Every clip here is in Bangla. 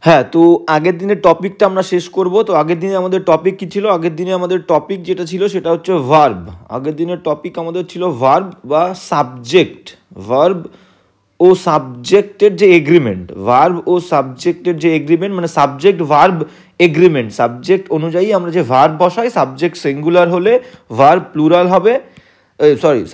হ্যাঁ, তো আগের দিনের টপিকটা আমরা শেষ করব। তো আগের দিনে আমাদের টপিক কী ছিল? আগের দিনে আমাদের টপিক যেটা ছিল সেটা হচ্ছে ভার্ব। আগের দিনের টপিক আমাদের ছিল ভার্ব বা সাবজেক্ট। ভার্ব ও সাবজেক্টের যে এগ্রিমেন্ট, ভার্ব ও সাবজেক্টের যে এগ্রিমেন্ট, মানে সাবজেক্ট ভার্ব এগ্রিমেন্ট, সাবজেক্ট অনুযায়ী আমরা যে ভার্ব বসাই, সাবজেক্ট সিঙ্গুলার হলে ভার্ব প্লুরাল হবে,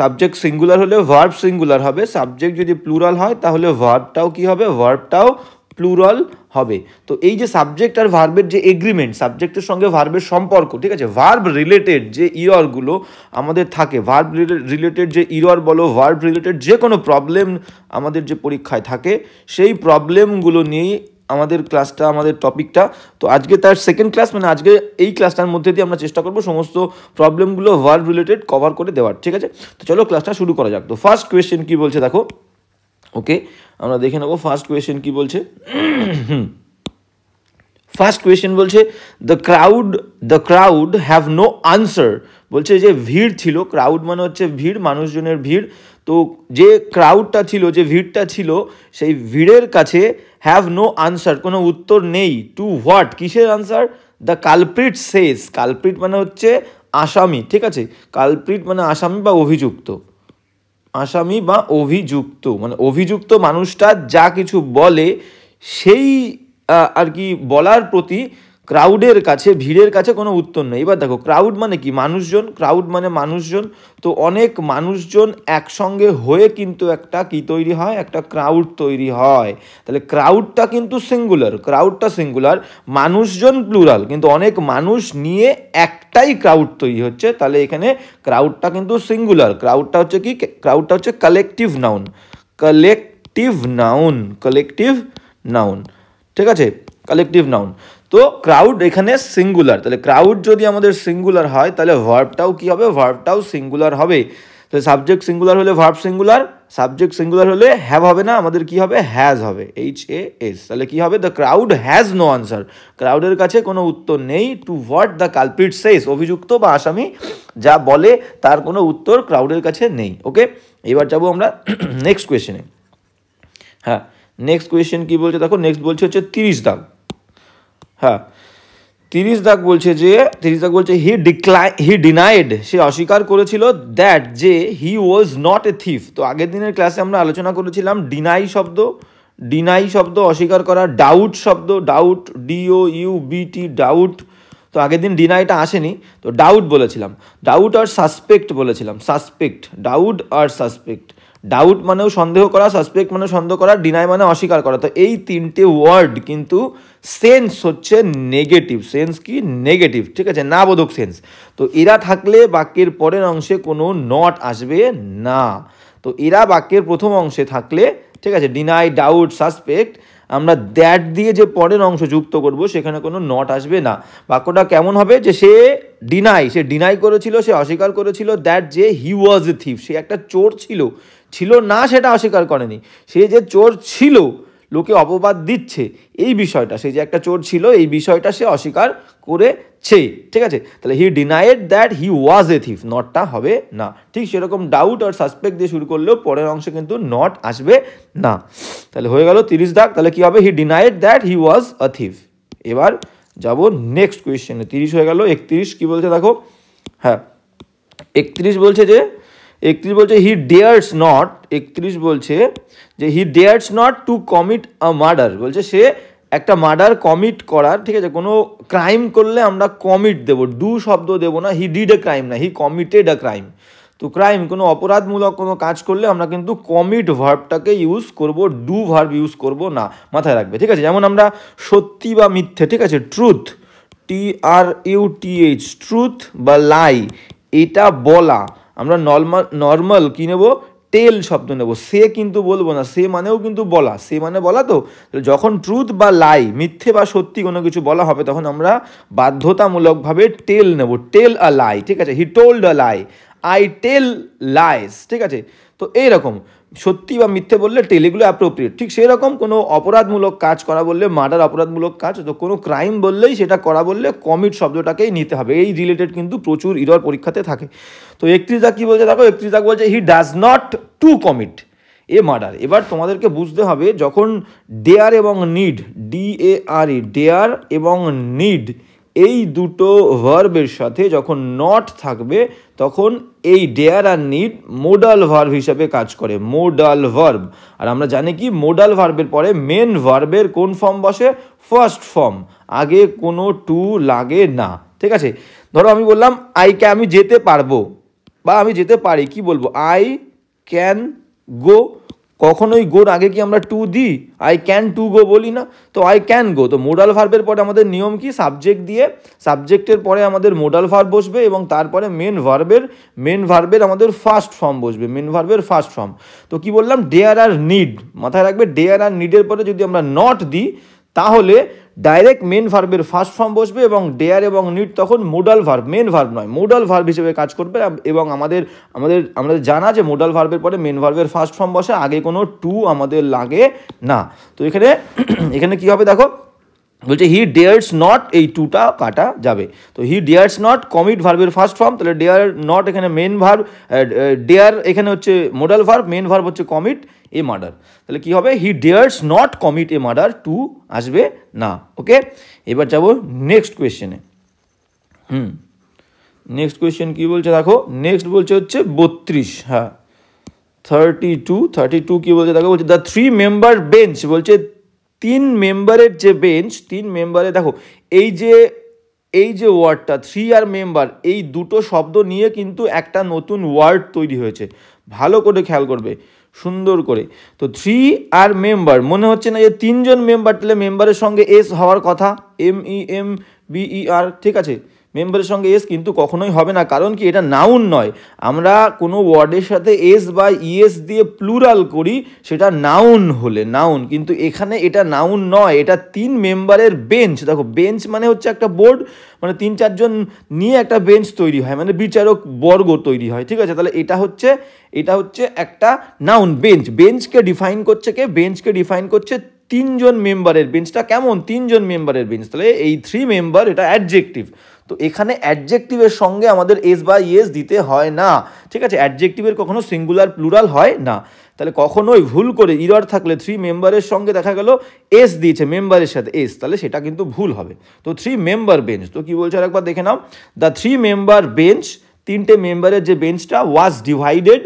সাবজেক্ট সিঙ্গুলার হলে ভার্ব সিঙ্গুলার হবে, সাবজেক্ট যদি প্লুরাল হয় তাহলে ভার্বটাও কী হবে? ভার্বটাও প্লুরাল হবে। তো এই যে সাবজেক্ট আর ভার্বের যে এগ্রিমেন্ট, সাবজেক্টের সঙ্গে ভার্বের সম্পর্ক, ঠিক আছে, ভার্ব রিলেটেড যে ইররগুলো আমাদের থাকে, ভার্ব রিলেটেড যে ইরর বলো, ভার্ব রিলেটেড যে কোনো প্রবলেম আমাদের যে পরীক্ষায় থাকে, সেই প্রবলেমগুলো নিয়েই আমাদের ক্লাসটা, আমাদের টপিকটা। তো আজকে তার সেকেন্ড ক্লাস, মানে আজকে এই ক্লাসটার মধ্যে দিয়ে আমরা চেষ্টা করবো সমস্ত প্রবলেমগুলো ভার্ব রিলেটেড কভার করে দেওয়ার, ঠিক আছে। তো চলো ক্লাসটা শুরু করা যাক। তো ফার্স্ট কোয়েশ্চেন কি বলছে দেখো, ওকে, আমরা দেখে নেবো ফার্স্ট কোয়েশ্চেন কি বলছে। ফার্স্ট কোয়েশ্চেন বলছে the crowd have no answer. বলছে যে ভিড় ছিল, ক্রাউড মানে হচ্ছে ভিড়, মানুষজনের ভিড়। তো যে ক্রাউডটা ছিল, যে ভিড়টা ছিল, সেই ভিড়ের কাছে হ্যাভ নো আনসার, কোনো উত্তর নেই। টু হোয়াট, কিসের answer? The culprit Sage, culprit মানে হচ্ছে আসামি, ঠিক আছে, কালপ্রিট মানে আসামি বা অভিযুক্ত, আসামি বা অভিযুক্ত, মানে অভিযুক্ত মানুষটা যা কিছু বলে সেই আর কি বলার প্রতি ক্রাউডের কাছে, ভিড়ের কাছে কোনো উত্তর নেই। এবার দেখো, ক্রাউড মানে কি? মানুষজন, ক্রাউড মানে মানুষজন। তো অনেক মানুষজন একসঙ্গে হয়ে কিন্তু একটা কি তৈরি হয়? একটা ক্রাউড তৈরি হয়। তাহলে ক্রাউডটা কিন্তু সিঙ্গুলার, ক্রাউডটা সিঙ্গুলার, মানুষজন প্লুরাল, কিন্তু অনেক মানুষ নিয়ে একটাই ক্রাউড তৈরি হচ্ছে। তাহলে এখানে ক্রাউডটা কিন্তু সিঙ্গুলার। ক্রাউডটা হচ্ছে কি? ক্রাউডটা হচ্ছে collective noun, collective noun, collective noun, ঠিক আছে, কালেকটিভ নাউন। তো ক্রাউড এখানে সিঙ্গুলার, তাহলে ক্রাউড যদি আমাদের সিঙ্গুলার হয় তাহলে ভার্বটাও কি হবে? ভার্বটাও সিঙ্গুলার হবে। তাহলে সাবজেক্ট সিঙ্গুলার হলে ভার্ব সিঙ্গুলার, সাবজেক্ট সিঙ্গুলার হলে হ্যাভ হবে না, আমাদের কি হবে? হ্যাজ হবে, HAS। তাহলে কি হবে? The crowd has no answer, ক্রাউডের কাছে কোনো উত্তর নেই। To what the culprit says, অভিযুক্ত বা আসামি যা বলে তার কোনো উত্তর ক্রাউডের কাছে নেই। ওকে, এবার যাবো আমরা নেক্সট কোয়েশ্চেনে। হ্যাঁ, নেক্সট কোয়েশ্চেন কি বলছে দেখো, নেক্সট বলছে হচ্ছে 30 দাগ। হ্যাঁ, 30 দাগ বলছে যে, 30 দাগ বলছে হি ডিনাইড, সে অস্বীকার করেছিল, দ্যাট যে হি ওয়াজ নট এ থিফ। তো আগের দিনের ক্লাসে আমরা আলোচনা করেছিলাম ডিনাই শব্দ, ডিনাই শব্দ অস্বীকার করা, ডাউট শব্দ, ডাউট, DOUBT, ডাউট। তো আগের দিন ডিনাইটা আসেনি, তো ডাউট বলেছিলাম, ডাউট আর সাসপেক্ট বলেছিলাম, সাসপেক্ট, ডাউট আর সাসপেক্ট। ডাউট মানেও সন্দেহ করা, সাসপেক্ট মানে সন্দেহ করা, ডিনাই মানে অস্বীকার করা। তো এই তিনটে ওয়ার্ড কিন্তু সেন্স হচ্ছে নেগেটিভ, সেন্স কি? নেগেটিভ, ঠিক আছে, না বোধক সেন্স। তো এরা থাকলে বাক্যের পরের অংশে কোনো নট আসবে না। তো এরা বাক্যের প্রথম অংশে থাকলে, ঠিক আছে, ডিনাই, ডাউট, সাসপেক্ট, আমরা দ্যাট দিয়ে যে পরের অংশ যুক্ত করব সেখানে কোনো নট আসবে না। বাক্যটা কেমন হবে? যে সে ডিনাই করেছিল, সে অস্বীকার করেছিল, দ্যাট যে হি ওয়াজ এ থিফ, সে একটা চোর ছিল, ছিল না সেটা অস্বীকার করেনি, সে যে চোর ছিল, লোকে অপবাদ দিচ্ছে এই বিষয়টা, সে যে একটা চোর ছিল এই বিষয়টা সে অস্বীকার করেছে, ঠিক আছে। তাহলে he denied that he was a thief, নটটা হবে না। ঠিক সেরকম ডাউট আর সাসপেক্ট দিয়ে শুরু করলেও পরের অংশে কিন্তু নট আসবে না। তাহলে হয়ে গেল 30 দাগ। তাহলে কি হবে? He denied that he was a thief. এবার যাব নেক্সট কোয়েশ্চেনে। 30 হয়ে গেল। 31 কি বলছে দেখো। হ্যাঁ, 31 বলছে যে, 31 বলছে হি ডেয়ার্স নট, 31 বলছে যে he dares not to commit a murder. বলছে সে একটা মার্ডার কমিট করার, ঠিক আছে, কোনো ক্রাইম করলে আমরা কমিট দেবো, ডু শব্দ দেবো না। হি ডিড এ ক্রাইম না, হি কমিটেড আ ক্রাইম। তো ক্রাইম, কোনো অপরাধমূলক কোনো কাজ করলে আমরা কিন্তু কমিট ভার্বটাকে ইউজ করব, ডু ভার্ব ইউজ করব না, মাথায় রাখবে, ঠিক আছে। যেমন আমরা সত্যি বা মিথ্যে, ঠিক আছে, ট্রুথ, TRUTH, ট্রুথ বা লাই, এটা বলা, আমরা নর্মাল কি নেব? টেল শব্দ নেব। সে কিন্তু বলবো না, সে মানেও কিন্তু বলা, সে মানে বলা। তো যখন ট্রুথ বা লাই, মিথ্যে বা সত্যি কোনো কিছু বলা হবে তখন আমরা বাধ্যতামূলকভাবে টেল নেব, টেল আ লাই, ঠিক আছে। He told a lie, I tell lies, ঠিক আছে। তো এইরকম সত্যি বা মিথ্যে বললে টেল, এগুলো অ্যাপ্রোপ্রিয়েট। ঠিক সেই রকম কোনো অপরাধমূলক কাজ করা বললে মার্ডার অপরাধমূলক কাজ, তো কোনো ক্রাইম বললেই সেটা করা বললে কমিট শব্দটাকেই নিতে হবে। এই রিলেটেড কিন্তু প্রচুর ইরর পরীক্ষাতে থাকে। তো 31 দাগ কী বলছে দেখো, 31 দাগ বলছে he does not to commit, a murder. এবার তোমাদেরকে বুঝতে হবে যখন ডেয়ার এবং নিড, DARE, ডেয়ার এবং নিড এই দুটো ভার্বের সাথে যখন নট থাকবে তখন এই ডেয়ার আর নিড মোডাল ভার্ব হিসাবে কাজ করে, মোডাল ভার্ব। আর আমরা জানি কি মোডাল ভার্বের পরে মেন ভার্বের কোন ফর্ম বসে? ফার্স্ট ফর্ম, আগে কোনো টু লাগে না। ঠিক আছে, ধরো আমি বললাম আমি যেতে পারবো বা আমি যেতে পারি, কি বলবো? I can go. কখনোই গোর আগে কি আমরা টু দিই? আই ক্যান টু গো বলি না, তো আই ক্যান গো। তো মোডাল ভার্বের পরে আমাদের নিয়ম কি? সাবজেক্ট দিয়ে সাবজেক্টের পরে আমাদের মোডাল ভার্ব বসবে এবং তারপরে মেন ভার্বের আমাদের ফার্স্ট ফর্ম বসবে, মেন ভার্বের ফার্স্ট ফর্ম। তো কি বললাম? ডেয়ার আর নিড, মাথায় রাখবে ডেয়ার আর নিডের পরে যদি আমরা নট দিই তাহলে ডাইরেক্ট মেন ভার্বের ফার্স্ট ফর্ম বসবে এবং ডেয়ার এবং নিড তখন মোডাল ভার্ব, মেন ভার্ব নয়, মোডাল ভার্ব হিসেবে কাজ করবে। এবং আমাদের জানা যে মোডাল ভার্বের পরে মেন ভার্বের ফার্স্ট ফর্ম বসে, আগে কোনো টু আমাদের লাগে না। তো এখানে কি হবে দেখো, বলছে হি ডেয়ার্স নট, এই টুটা কাটা যাবে। তো হি ডেয়ার্স নট কমিট ভার্বের ফার্স্ট ফর্ম, তাহলে ডেয়ার নট এখানে মেন ভার্ব, ডেয়ার এখানে হচ্ছে মোডাল ভার্ব, মেন ভার্ব হচ্ছে কমিট এ মার্ডার। তাহলে কি হবে? He dares not commit a murder, to আসবে না। ওকে, এবার যাব নেক্সট কোয়েশ্চেনে। নেক্সট কোয়েশ্চেন কি বলছে দেখো, নেক্সট বলছে হচ্ছে 32, হ্যাঁ 32 কি বলছে দেখো, বলছে দ্য 3 মেম্বার বেঞ্চ, বলছে 3 মেম্বারের যে বেঞ্চ, 3 মেম্বারে দেখো এই যে ওয়ার্ডটা 3 আর মেম্বার, এই দুটো শব্দ নিয়ে কিন্তু একটা নতুন ওয়ার্ড তৈরি হয়েছে, ভালো করে খেয়াল করবে সুন্দর করে। তো 3 আর মেম্বার, মনে হচ্ছে না যে 3 জন মেম্বার, তাহলে মেম্বারের সঙ্গে এস হওয়ার কথা, MEMBER, ঠিক আছে, মেম্বারের সঙ্গে এস কিন্তু কখনোই হবে না, কারণ কি এটা নাউন নয়। আমরা কোনো ওয়ার্ডের সাথে এস বা ইএস দিয়ে প্লুরাল করি সেটা নাউন হলে নাউন, কিন্তু এখানে এটা নাউন নয়, এটা 3 মেম্বারের বেঞ্চ। দেখো বেঞ্চ মানে হচ্ছে একটা বোর্ড, মানে 3-4 জন নিয়ে একটা বেঞ্চ তৈরি হয়, মানে বিচারক বর্গ তৈরি হয়, ঠিক আছে। তাহলে এটা হচ্ছে একটা নাউন, বেঞ্চকে ডিফাইন করছে কে? বেঞ্চকে ডিফাইন করছে 3 জন মেম্বারের বেঞ্চটা। কেমন? 3 জন মেম্বারের বেঞ্চ, তাহলে এই 3 মেম্বার এটা অ্যাডজেক্টিভ। তো এখানে অ্যাডজেক্টিভের সঙ্গে আমাদের এস বা ইএস দিতে হয় না, ঠিক আছে। অ্যাডজেক্টিভের কখনো সিঙ্গুলার প্লুরাল হয় না। তাহলে কখনোই ভুল করে ইরর থাকলে 3 মেম্বারের সঙ্গে দেখা গেল এস দিয়েছে, মেম্বারের সাথে এস, তাহলে সেটা কিন্তু ভুল হবে। তো 3 মেম্বার বেঞ্চ, তো কি বলছে আরেকবার দেখে নাও, দ্য 3 মেম্বার বেঞ্চ, 3টে মেম্বারের যে বেঞ্চটা, ওয়াজ ডিভাইডেড,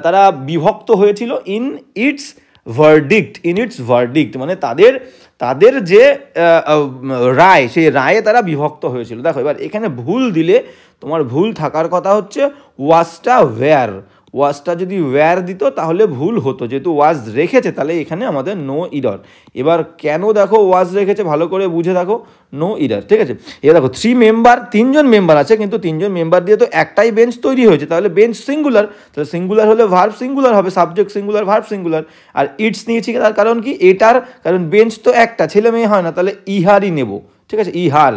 তারা বিভক্ত হয়েছিল, ইন ইটস ভার্ডিক্ট, মানে তাদের যে রায়, সেই রায়ে তারা বিভক্ত হয়েছিল। দেখো এবার এখানে ভুল দিলে তোমার ভুল থাকার কথা হচ্ছে ওয়াজটা যদি ওয়্যার দিত তাহলে ভুল হতো, যেহেতু ওয়াজ রেখেছে তাহলে এখানে আমাদের নো ইরর। এবার কেন দেখো ওয়াজ রেখেছে ভালো করে বুঝে দেখো, নো ইরর, ঠিক আছে। এবার দেখো 3 মেম্বার, 3 জন মেম্বার আছে, কিন্তু 3 জন মেম্বার দিয়ে তো একটাই বেঞ্চ তৈরি হয়েছে, তাহলে বেঞ্চ সিঙ্গুলার, তাহলে সিঙ্গুলার হলে ভার্ব সিঙ্গুলার হবে, সাবজেক্ট সিঙ্গুলার, ভার্ব সিঙ্গুলার। আর ইটস নিয়েছি তার কারণ কি? কারণ বেঞ্চ তো একটা, ছেলে মেয়ে হয় না, তাহলে ইহারই নেব, ঠিক আছে, ইহার।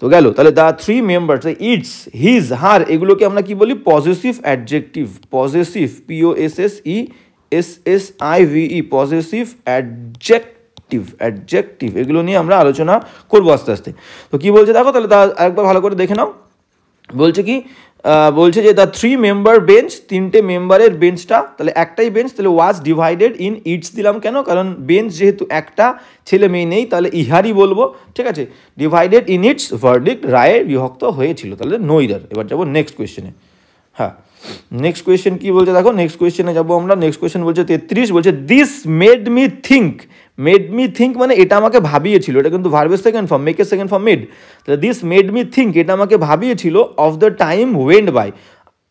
তো গেল, তাহলে দ্য 3 মেম্বার্স, ইটস, হিজ, হার, এগুলোকে আমরা কি বলি? Possessive adjective, possessive, POSSESSIVE, possessive adjective, এগুলো নিয়ে আমরা আলোচনা করবো আস্তে আস্তে। তো কি বলছে দেখো, তাহলে একবার ভালো করে দেখে নাও। বলছে কি? বলছে যে দ্য 3 মেম্বার বেঞ্চ, 3টে মেম্বারের বেঞ্চটা, তাহলে একটাই বেঞ্চ, তাহলে ওয়াজ ডিভাইডেড ইন ইটস দিলাম কেন? কারণ বেঞ্চ যেহেতু একটা, ছেলে মেয়ে নেই, তাহলে ইহারই বলবো, ঠিক আছে। ডিভাইডেড ইন ইটস ভার্ডিক্ট, রায়ে বিভক্ত হয়েছিল, তাহলে নো ইরর। এবার যাবো নেক্সট কোয়েশ্চেনে। হ্যাঁ, নেক্সট কোয়েশ্চেন কি বলছে দেখো, নেক্সট কোয়েশ্চেনে যাবো আমরা। নেক্সট কোয়েশ্চেন বলছে 33, বলছে দিস মেড মি থিঙ্ক, মানে এটা আমাকে ভাবিয়েছিল, এটা কিন্তু ভার্বের সেকেন্ড ফর্ম, মেকের সেকেন্ড ফর্ম মেড। তাহলে দিস মেড মি থিঙ্ক, এটা আমাকে ভাবিয়েছিল, of the time went by,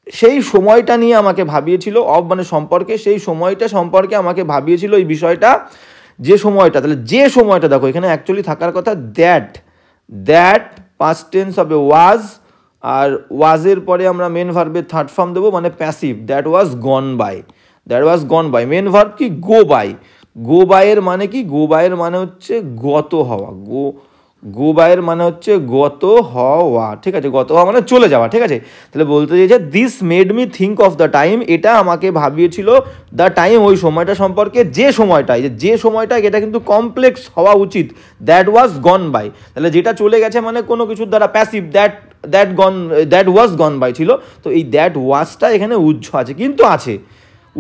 সেই সময়টা নিয়ে আমাকে ভাবিয়েছিল, অফ মানে সম্পর্কে, সেই সময়টা সম্পর্কে আমাকে ভাবিয়েছিল, এই বিষয়টা, যে সময়টা, তাহলে যে সময়টা দেখো এখানে অ্যাকচুয়ালি থাকার কথা দ্যাট, পাস্ট টেন্স হবে ওয়াজ, আর ওয়াজের পরে আমরা মেন ভার্বের থার্ড ফর্ম দেবো, মানে passive, that was gone by. Main verb কি? গো বাইয়ের মানে কি? গো বাইয়ের মানে হচ্ছে গত হওয়া, গো বাইয়ের মানে হচ্ছে গত হওয়া, ঠিক আছে, গত হওয়া মানে চলে যাওয়া, ঠিক আছে। তাহলে বলতে চাইছে this made me think of the time, এটা আমাকে ভাবিয়েছিল দ্য টাইম, ওই সময়টা সম্পর্কে, যে সময়টা, এটা কিন্তু কমপ্লেক্স হওয়া উচিত, দ্যাট ওয়াজ গন বাই। তাহলে যেটা চলে গেছে মানে কোনো কিছুর দ্বারা passive, that was gone by ছিল, তো এই দ্যাট ওয়াজটা এখানে উজ্জ্ব আছে, কিন্তু আছে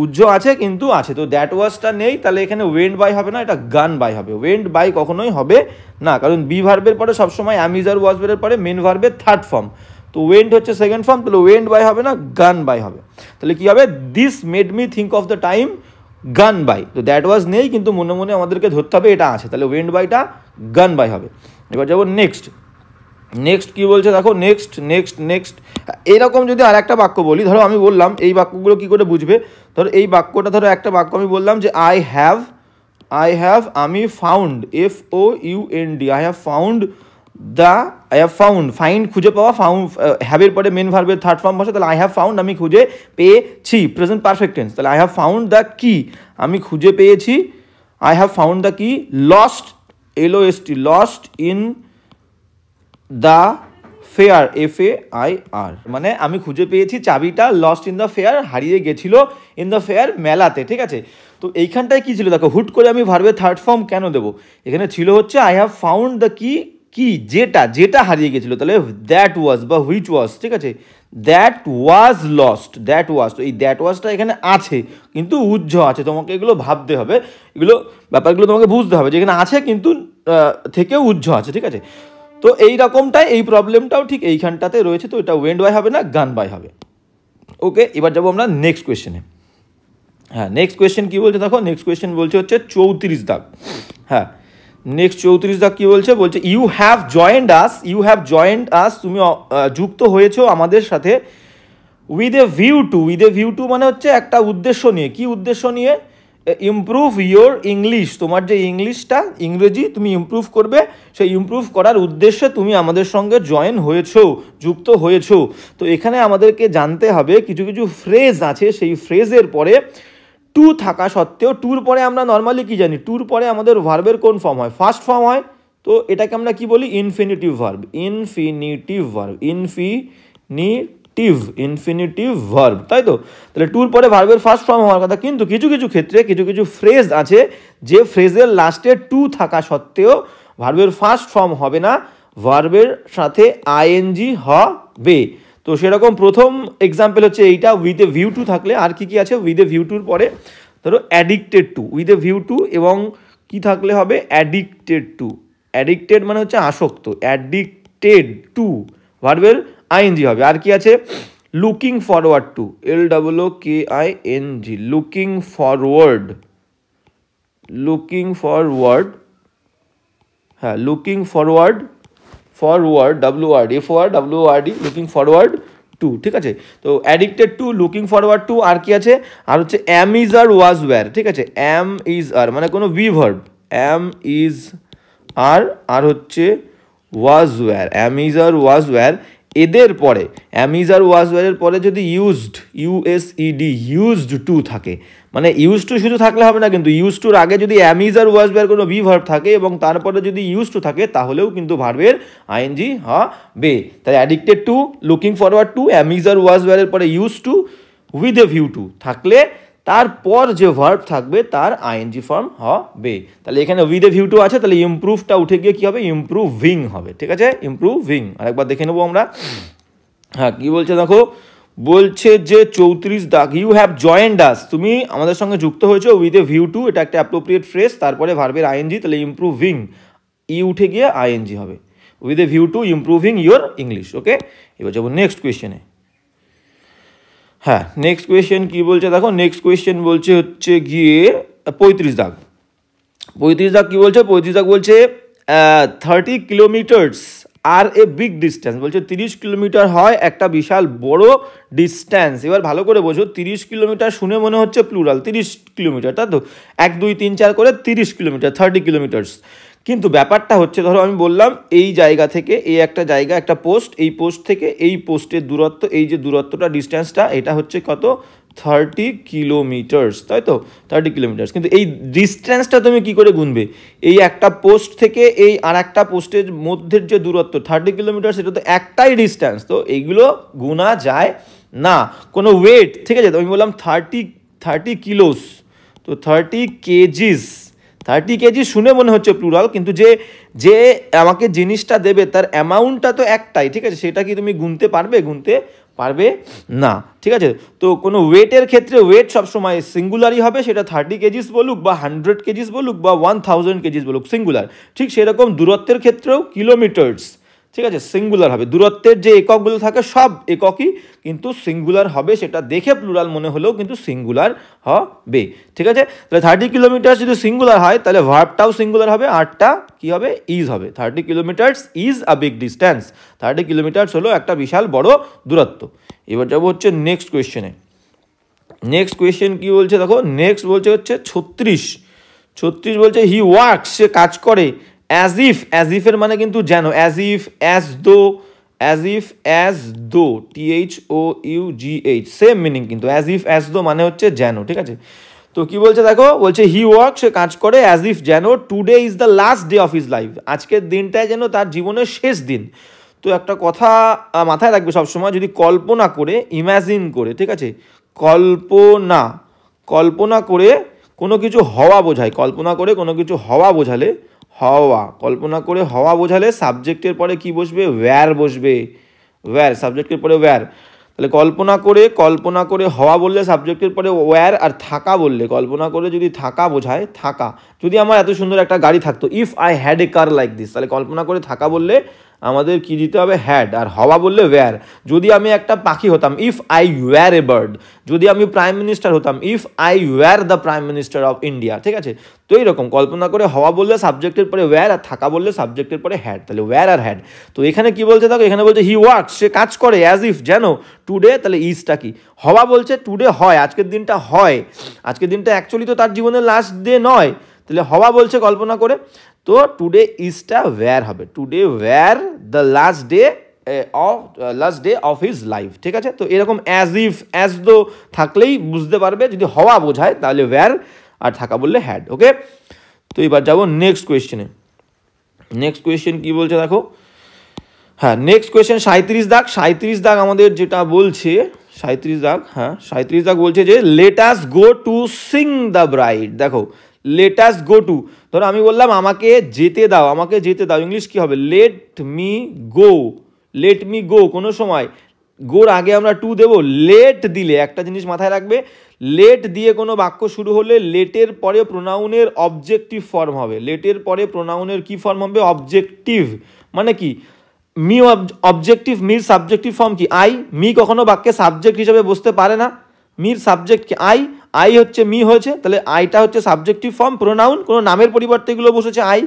উজ্জ আছে কিন্তু আছে, তো দ্যাট ওয়াজটা নেই, তাহলে এখানে ওয়েন্ট বাই হবে না, এটা গান বাই হবে। ওয়েন্ট বাই কখনোই হবে না, কারণ বি ভার্বের পরে সবসময় অ্যাম ইজ আর ওয়াজ ভার্বের পরে মেন ভার্বের থার্ড ফর্ম, তো ওয়েন্ট হচ্ছে সেকেন্ড ফর্ম, তাহলে ওয়েন্ট বাই হবে না, গান বাই হবে। তাহলে কী হবে, this made me think of the time গান বাই, তো দ্যাট ওয়াজ নেই কিন্তু মনে মনে আমাদেরকে ধরতে হবে এটা আছে, তাহলে ওয়েন্ট বাইটা গান বাই হবে। এবার যাবো নেক্সট। নেক্সট কী বলছে দেখো, নেক্সট নেক্সট নেক্সট এরকম যদি আর একটা বাক্য বলি, ধরো আমি বললাম এই বাক্যগুলো কী করে বুঝবে, ধরো এই বাক্যটা, ধরো একটা বাক্য আমি বললাম যে আই হ্যাভ আমি found, FOUND, I have found, find খুঁজে পাওয়া, ফাউন্ড হ্যাভের পরে মেন ভার্বের থার্ড ফর্ম বসে, তাহলে আই হ্যাভ ফাউন্ড আমি খুঁজে পেয়েছি, প্রেজেন্ট পারফেক্ট টেন্স, তাহলে আই হ্যাভ ফাউন্ড দ্য কি আমি খুঁজে পেয়েছি, আই হ্যাভ ফাউন্ড দ্য কি lost, LOST lost in the fair, FAIR, মানে আমি খুঁজে পেয়েছি চাবিটা লস্ট ইন দ্য ফেয়ার, হারিয়ে গেছিল ইন দ্য ফেয়ার মেলাতে, ঠিক আছে। তো এইখানটায় কী ছিল দেখো, হুট করে আমি ভার্বের থার্ড ফর্ম কেন দেবো, এখানে ছিল হচ্ছে আই হ্যাভ ফাউন্ড দ্য কি যেটা হারিয়ে গেছিলো, তাহলে দ্যাট ওয়াজ বা হুইচ ওয়াজ, ঠিক আছে, that was lost, that was, তো এই দ্যাট ওয়াজটা এখানে আছে কিন্তু উজ্জ আছে, তোমাকে এগুলো ভাবতে হবে, এগুলো ব্যাপারগুলো তোমাকে বুঝতে হবে, যেখানে আছে কিন্তু থেকেও উজ্জ আছে, ঠিক আছে। তো এই রকমটাই এই প্রবলেমটাও ঠিক এইখানটাতে রয়েছে, তো এটা ওয়েন্ট বাই হবে না, গান বাই হবে। ওকে, এবার যাবো আমরা নেক্সট কোয়েশ্চেনে। হ্যাঁ, নেক্সট কোয়েশ্চেন কী বলছে দেখো, নেক্সট কোয়েশ্চেন বলছে হচ্ছে 34 দাগ। হ্যাঁ, নেক্সট 34 দাগ কী বলছে, ইউ হ্যাভ জয়েন্ড আস, তুমি যুক্ত হয়েছো আমাদের সাথে, উইথ এ ভিউ টু মানে হচ্ছে একটা উদ্দেশ্য নিয়ে, কি উদ্দেশ্য নিয়ে, ইমপ্রুভ ইয়োর ইংলিশ, তোমার যে ইংরেজি তুমি ইমপ্রুভ করবে, সেই ইমপ্রুভ করার উদ্দেশ্যে তুমি আমাদের সঙ্গে যুক্ত হয়েছো। তো এখানে আমাদেরকে জানতে হবে কিছু কিছু ফ্রেজ আছে, সেই ফ্রেজের পরে টু থাকা সত্ত্বেও, টুর পরে আমরা নর্মালি কি জানি, টুর পরে আমাদের ভার্বের কোন ফর্ম হয়, ফার্স্ট ফর্ম হয়, তো এটাকে আমরা কি বলি, ইনফিনিটিভ ভার্ব, তাই তো। তাহলে টুর পরে ভার্বের ফার্স্ট ফর্ম হওয়ার কথা, কিন্তু কিছু কিছু ক্ষেত্রে কিছু ফ্রেজ আছে যে ফ্রেজের লাস্টে টু থাকা সত্ত্বেও ভার্বের ফার্স্ট ফর্ম হবে না, ভার্বের সাথে ING হবে। তো সেরকম প্রথম এক্সাম্পল হচ্ছে এইটা, উইথ এ ভিউ টু থাকলে আর কি কি আছে, উইথ এ ভিউ টুর পরে ধরো addicted to, with a view two এবং কি থাকলে হবে, অ্যাডিক্টেড মানে হচ্ছে আসক্ত, অ্যাডিক্টেড টু ভার্বের ING হবে। আর কি আছে, looking forward to, LOOKING, looking forward, হ্যাঁ, looking forward, WORD, looking forward to, ঠিক আছে। তো addicted to, looking forward to, আর কি আছে, আর হচ্ছে অ্যাম ইজ আর ওয়াজ ওয়্যার, ঠিক আছে, অ্যাম ইজ আর মানে কোনো be verb, am is are হচ্ছে was were, am is are was were, এদের পরে অ্যাম ইজ আর ওয়াজ ওয়্যারের পরে যদি ইউজড টু থাকে, মানে ইউজ টু শুধু থাকলে হবে না, কিন্তু ইউজ টুর আগে যদি am is are was were কোনো বি ভার্ব থাকে এবং তারপরে যদি ইউজ টু থাকে, তাহলেও কিন্তু ভার্বের ING হবে। তাই addicted to, looking forward to, am is are was ওয়্যারের পরে use to, with a view to থাকলে তারপর যে ভার্ব থাকবে তার ING ফর্ম হবে। তাহলে এখানে উইথ এ ভিউ টু আছে, তাহলে ইমপ্রুভটা উঠে গিয়ে কী হবে, ইমপ্রুভিং হবে, ঠিক আছে, ইমপ্রুভিং। আরেকবার দেখে নেবো আমরা। হ্যাঁ, কী বলছে দেখো, বলছে যে 34 দাগ, ইউ হ্যাভ জয়েন্ড আস, তুমি আমাদের সঙ্গে যুক্ত হয়েছো, উইথ এ ভিউ টু, এটা একটা অ্যাপ্রোপ্রিয়েট ফ্রেজ, তারপরে ভার্বের ING, তাহলে ইমপ্রুভিং, উঠে গিয়ে ING হবে, with a view to improving your English. Okay, এবার যাবো নেক্সট কোয়েশ্চেনে। হ্যাঁ, নেক্সট কোয়েশ্চেন কী বলছে দেখো, নেক্সট কোয়েশ্চেন বলছে হচ্ছে গিয়ে 35 দাগ। কী বলছে, 35 দাগ বলছে 30 kilometres are a big distance, বলছে 30 কিলোমিটার হয় একটা বিশাল বড় ডিস্টেন্স। এবার ভালো করে বোঝো, 30 কিলোমিটার শুনে মনে হচ্ছে প্লুরাল, 30 কিলোমিটার, তাই তো, 1 2 3 4 করে 30 কিলোমিটার, 30 কিলোমিটার্স। কিন্তু ব্যাপারটা হচ্ছে, ধরো আমি বললাম এই জায়গা থেকে এই একটা জায়গা, একটা পোস্ট, এই পোস্ট থেকে এই পোস্টের দূরত্ব, এই যে দূরত্বটা, ডিস্টেন্সটা, এটা হচ্ছে কত, 30 কিলোমিটার্স, তাই তো, 30 কিলোমিটার্স। কিন্তু এই ডিস্টেন্সটা তুমি কি করে গুনবে, এই একটা পোস্ট থেকে এই আর একটা পোস্টের মধ্যের যে দূরত্ব 30 কিলোমিটার, সেটা তো একটাই ডিস্টেন্স, তো এইগুলো গুনা যায় না, কোনো ওয়েট, ঠিক আছে। তো আমি বললাম 30 কিলোস, তো 30 কেজিস, 30 কেজি শুনে মনে হচ্ছে প্লুরাল, কিন্তু যে আমাকে জিনিসটা দেবে তার অ্যামাউন্টটা তো একটাই, ঠিক আছে, সেটা কি তুমি গুনতে পারবে না, ঠিক আছে। তো কোনো ওয়েটের ক্ষেত্রে ওয়েট সবসময় সিঙ্গুলারই হবে, সেটা 30 কেজিস বলুক বা 100 কেজিস বলুক বা 1000 কেজিস বলুক, সিঙ্গুলার। ঠিক সেরকম দূরত্বের ক্ষেত্রেও কিলোমিটার্স, ঠিক আছে, সিঙ্গুলার হবে। দূরত্বের যে এককগুলো থাকে সব এককই কিন্তু সিঙ্গুলার হবে, সেটা দেখে প্লুরাল মনে হলেও কিন্তু সিঙ্গুলার হবে, ঠিক আছে। তাহলে 30 কিলোমিটার যদি সিঙ্গুলার হয় তাহলে ভার্বটাও সিঙ্গুলার হবে, আরটা কি হবে, ইজ হবে। 30 kilometres is a big distance, 30 kilometres হলো একটা বিশাল বড় দূরত্ব। এবার যাবো হচ্ছে নেক্সট কোয়েশ্চেনে। নেক্সট কোয়েশ্চেন কি বলছে দেখো, নেক্সট বলছে হচ্ছে 36 বলছে হি ওয়ার্কস, সে কাজ করে, অ্যাজ ইফ এর মানে কিন্তু যেন, as if, as though THOUGH same meaning কিন্তু, অ্যাজ দো মানে হচ্ছে যেন, ঠিক আছে। তো কি বলছে দেখো, বলছে হি ওয়ার্ক, সে কাজ করে, অ্যাজ ইফ যেন, today is the last day of his life, আজকের দিনটাই যেন তার জীবনের শেষ দিন। তো একটা কথা মাথায় রাখবে সবসময়, যদি কল্পনা করে, ইম্যাজিন করে, ঠিক আছে, কল্পনা করে কোনো কিছু হওয়া বোঝায়, কল্পনা করে কোনো কিছু হওয়া বোঝালে, কল্পনা করে হওয়া বোঝালে সাবজেক্টের পরে কি বসবে, ওয়্যার বসবে, সাবজেক্টের পরে ওয়্যার। তাহলে কল্পনা করে হওয়া বললে সাবজেক্টের পরে ওয়্যার, আর থাকা বললে, কল্পনা করে যদি থাকা বোঝায়, থাকা, যদি আমার এত সুন্দর একটা গাড়ি থাকতো, if I had a car like this, তাহলে কল্পনা করে থাকা বললে আমাদের কি দিতে হবে, হ্যাড, আর হওয়া বললে ওয়্যার। যদি আমি একটা পাখি হতাম, if I were a bird. যদি আমি প্রাইম মিনিস্টার হতাম, if I were the prime minister of India, ঠিক আছে। তো এইরকম কল্পনা করে হওয়া বললে সাবজেক্টের পরে ওয়্যার, আর থাকা বললে সাবজেক্টের পরে হ্যাড, তাহলে ওয়্যার আর হ্যাড। তো এখানে কি বলছে দেখো, এখানে বলছে হি ওয়ার্কস, সে কাজ করে, অ্যাজ ইফ যেন, টুডে, তাহলে ইজটা কি, হওয়া বলছে টুডে হয়, আজকের দিনটা হয়, আজকের দিনটা অ্যাকচুয়ালি তো তার জীবনের লাস্ট ডে নয়, তাহলে হওয়া বলছে কল্পনা করে, তো টুডে ইজটা ওয়্যার হবে, today were the last day of his life, ঠিক আছে। তো এরকম অ্যাজ ইফ, অ্যাজ দো থাকলেই বুঝতে পারবে, যদি হওয়া বোঝায় তাহলে ওয়্যার, আর থাকা বললে হ্যাড, ওকে। তো এবার যাবো নেক্সট কোয়েশ্চেনে। নেক্সট কোয়েশ্চেন কি বলছে দেখো, হ্যাঁ নেক্সট কোয়েশ্চেন 37 দাগ আমাদের যেটা বলছে, 37 দাগ বলছে যে let us go to sing the bride. দেখো লেট আস গো টু, ধরো আমি বললাম আমাকে যেতে দাও, ইংলিশ কি হবে, লেট মি গো, কোনো সময় গোর আগে আমরা টু দেবো, লেট দিলে একটা জিনিস মাথায় রাখবে, লেট দিয়ে কোনো বাক্য শুরু হলে লেটের পরে প্রোনাউনের অবজেক্টিভ ফর্ম হবে, লেটের পরে প্রোনাউনের কি ফর্ম হবে, অবজেক্টিভ, মানে কি, me objective, Mir subjective form কি, আই, মি কখনো বাক্যে সাবজেক্ট হিসেবে বসতে পারে না, মির সাবজেক্ট কি, আই হচ্ছে মি হয়েছে, তাহলে আইটা হচ্ছে সাবজেক্টিভ ফর্ম, প্রোনাউন, কোনো নামের পরিবর্তে এগুলো বসেছে আই,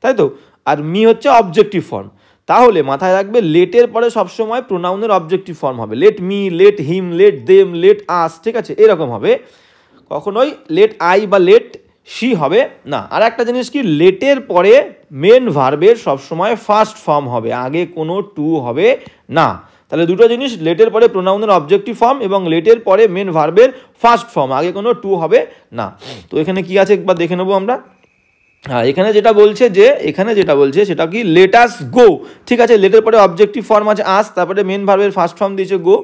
তাই তো, আর মি হচ্ছে অবজেক্টিভ ফর্ম। তাহলে মাথায় রাখবে লেটের পরে সবসময় প্রোনাউনের অবজেক্টিভ ফর্ম হবে, let me, let him, let them, let us, ঠিক আছে, এরকম হবে, কখনোই লেট আই বা লেট শি হবে না। আর একটা জিনিস কি, লেটের পরে মেন ভার্বের সবসময় ফার্স্ট ফর্ম হবে, আগে কোনো টু হবে না। তাহলে দুটো জিনিস, লেটের পরে প্রোনাউনের অবজেক্টিভ ফর্ম এবং লেটের পরে মেন ভার্বের ফার্স্ট ফর্ম, আগে কোনো টু হবে না। তো এখানে কি আছে একবার দেখে নেবো আমরা। হ্যাঁ এখানে যেটা বলছে সেটা কি, লেট আস গো, ঠিক আছে, লেটের পরে অবজেক্টিভ ফর্ম আছে আস, তারপরে মেন ভার্বের ফার্স্ট ফর্ম দিয়েছে গো,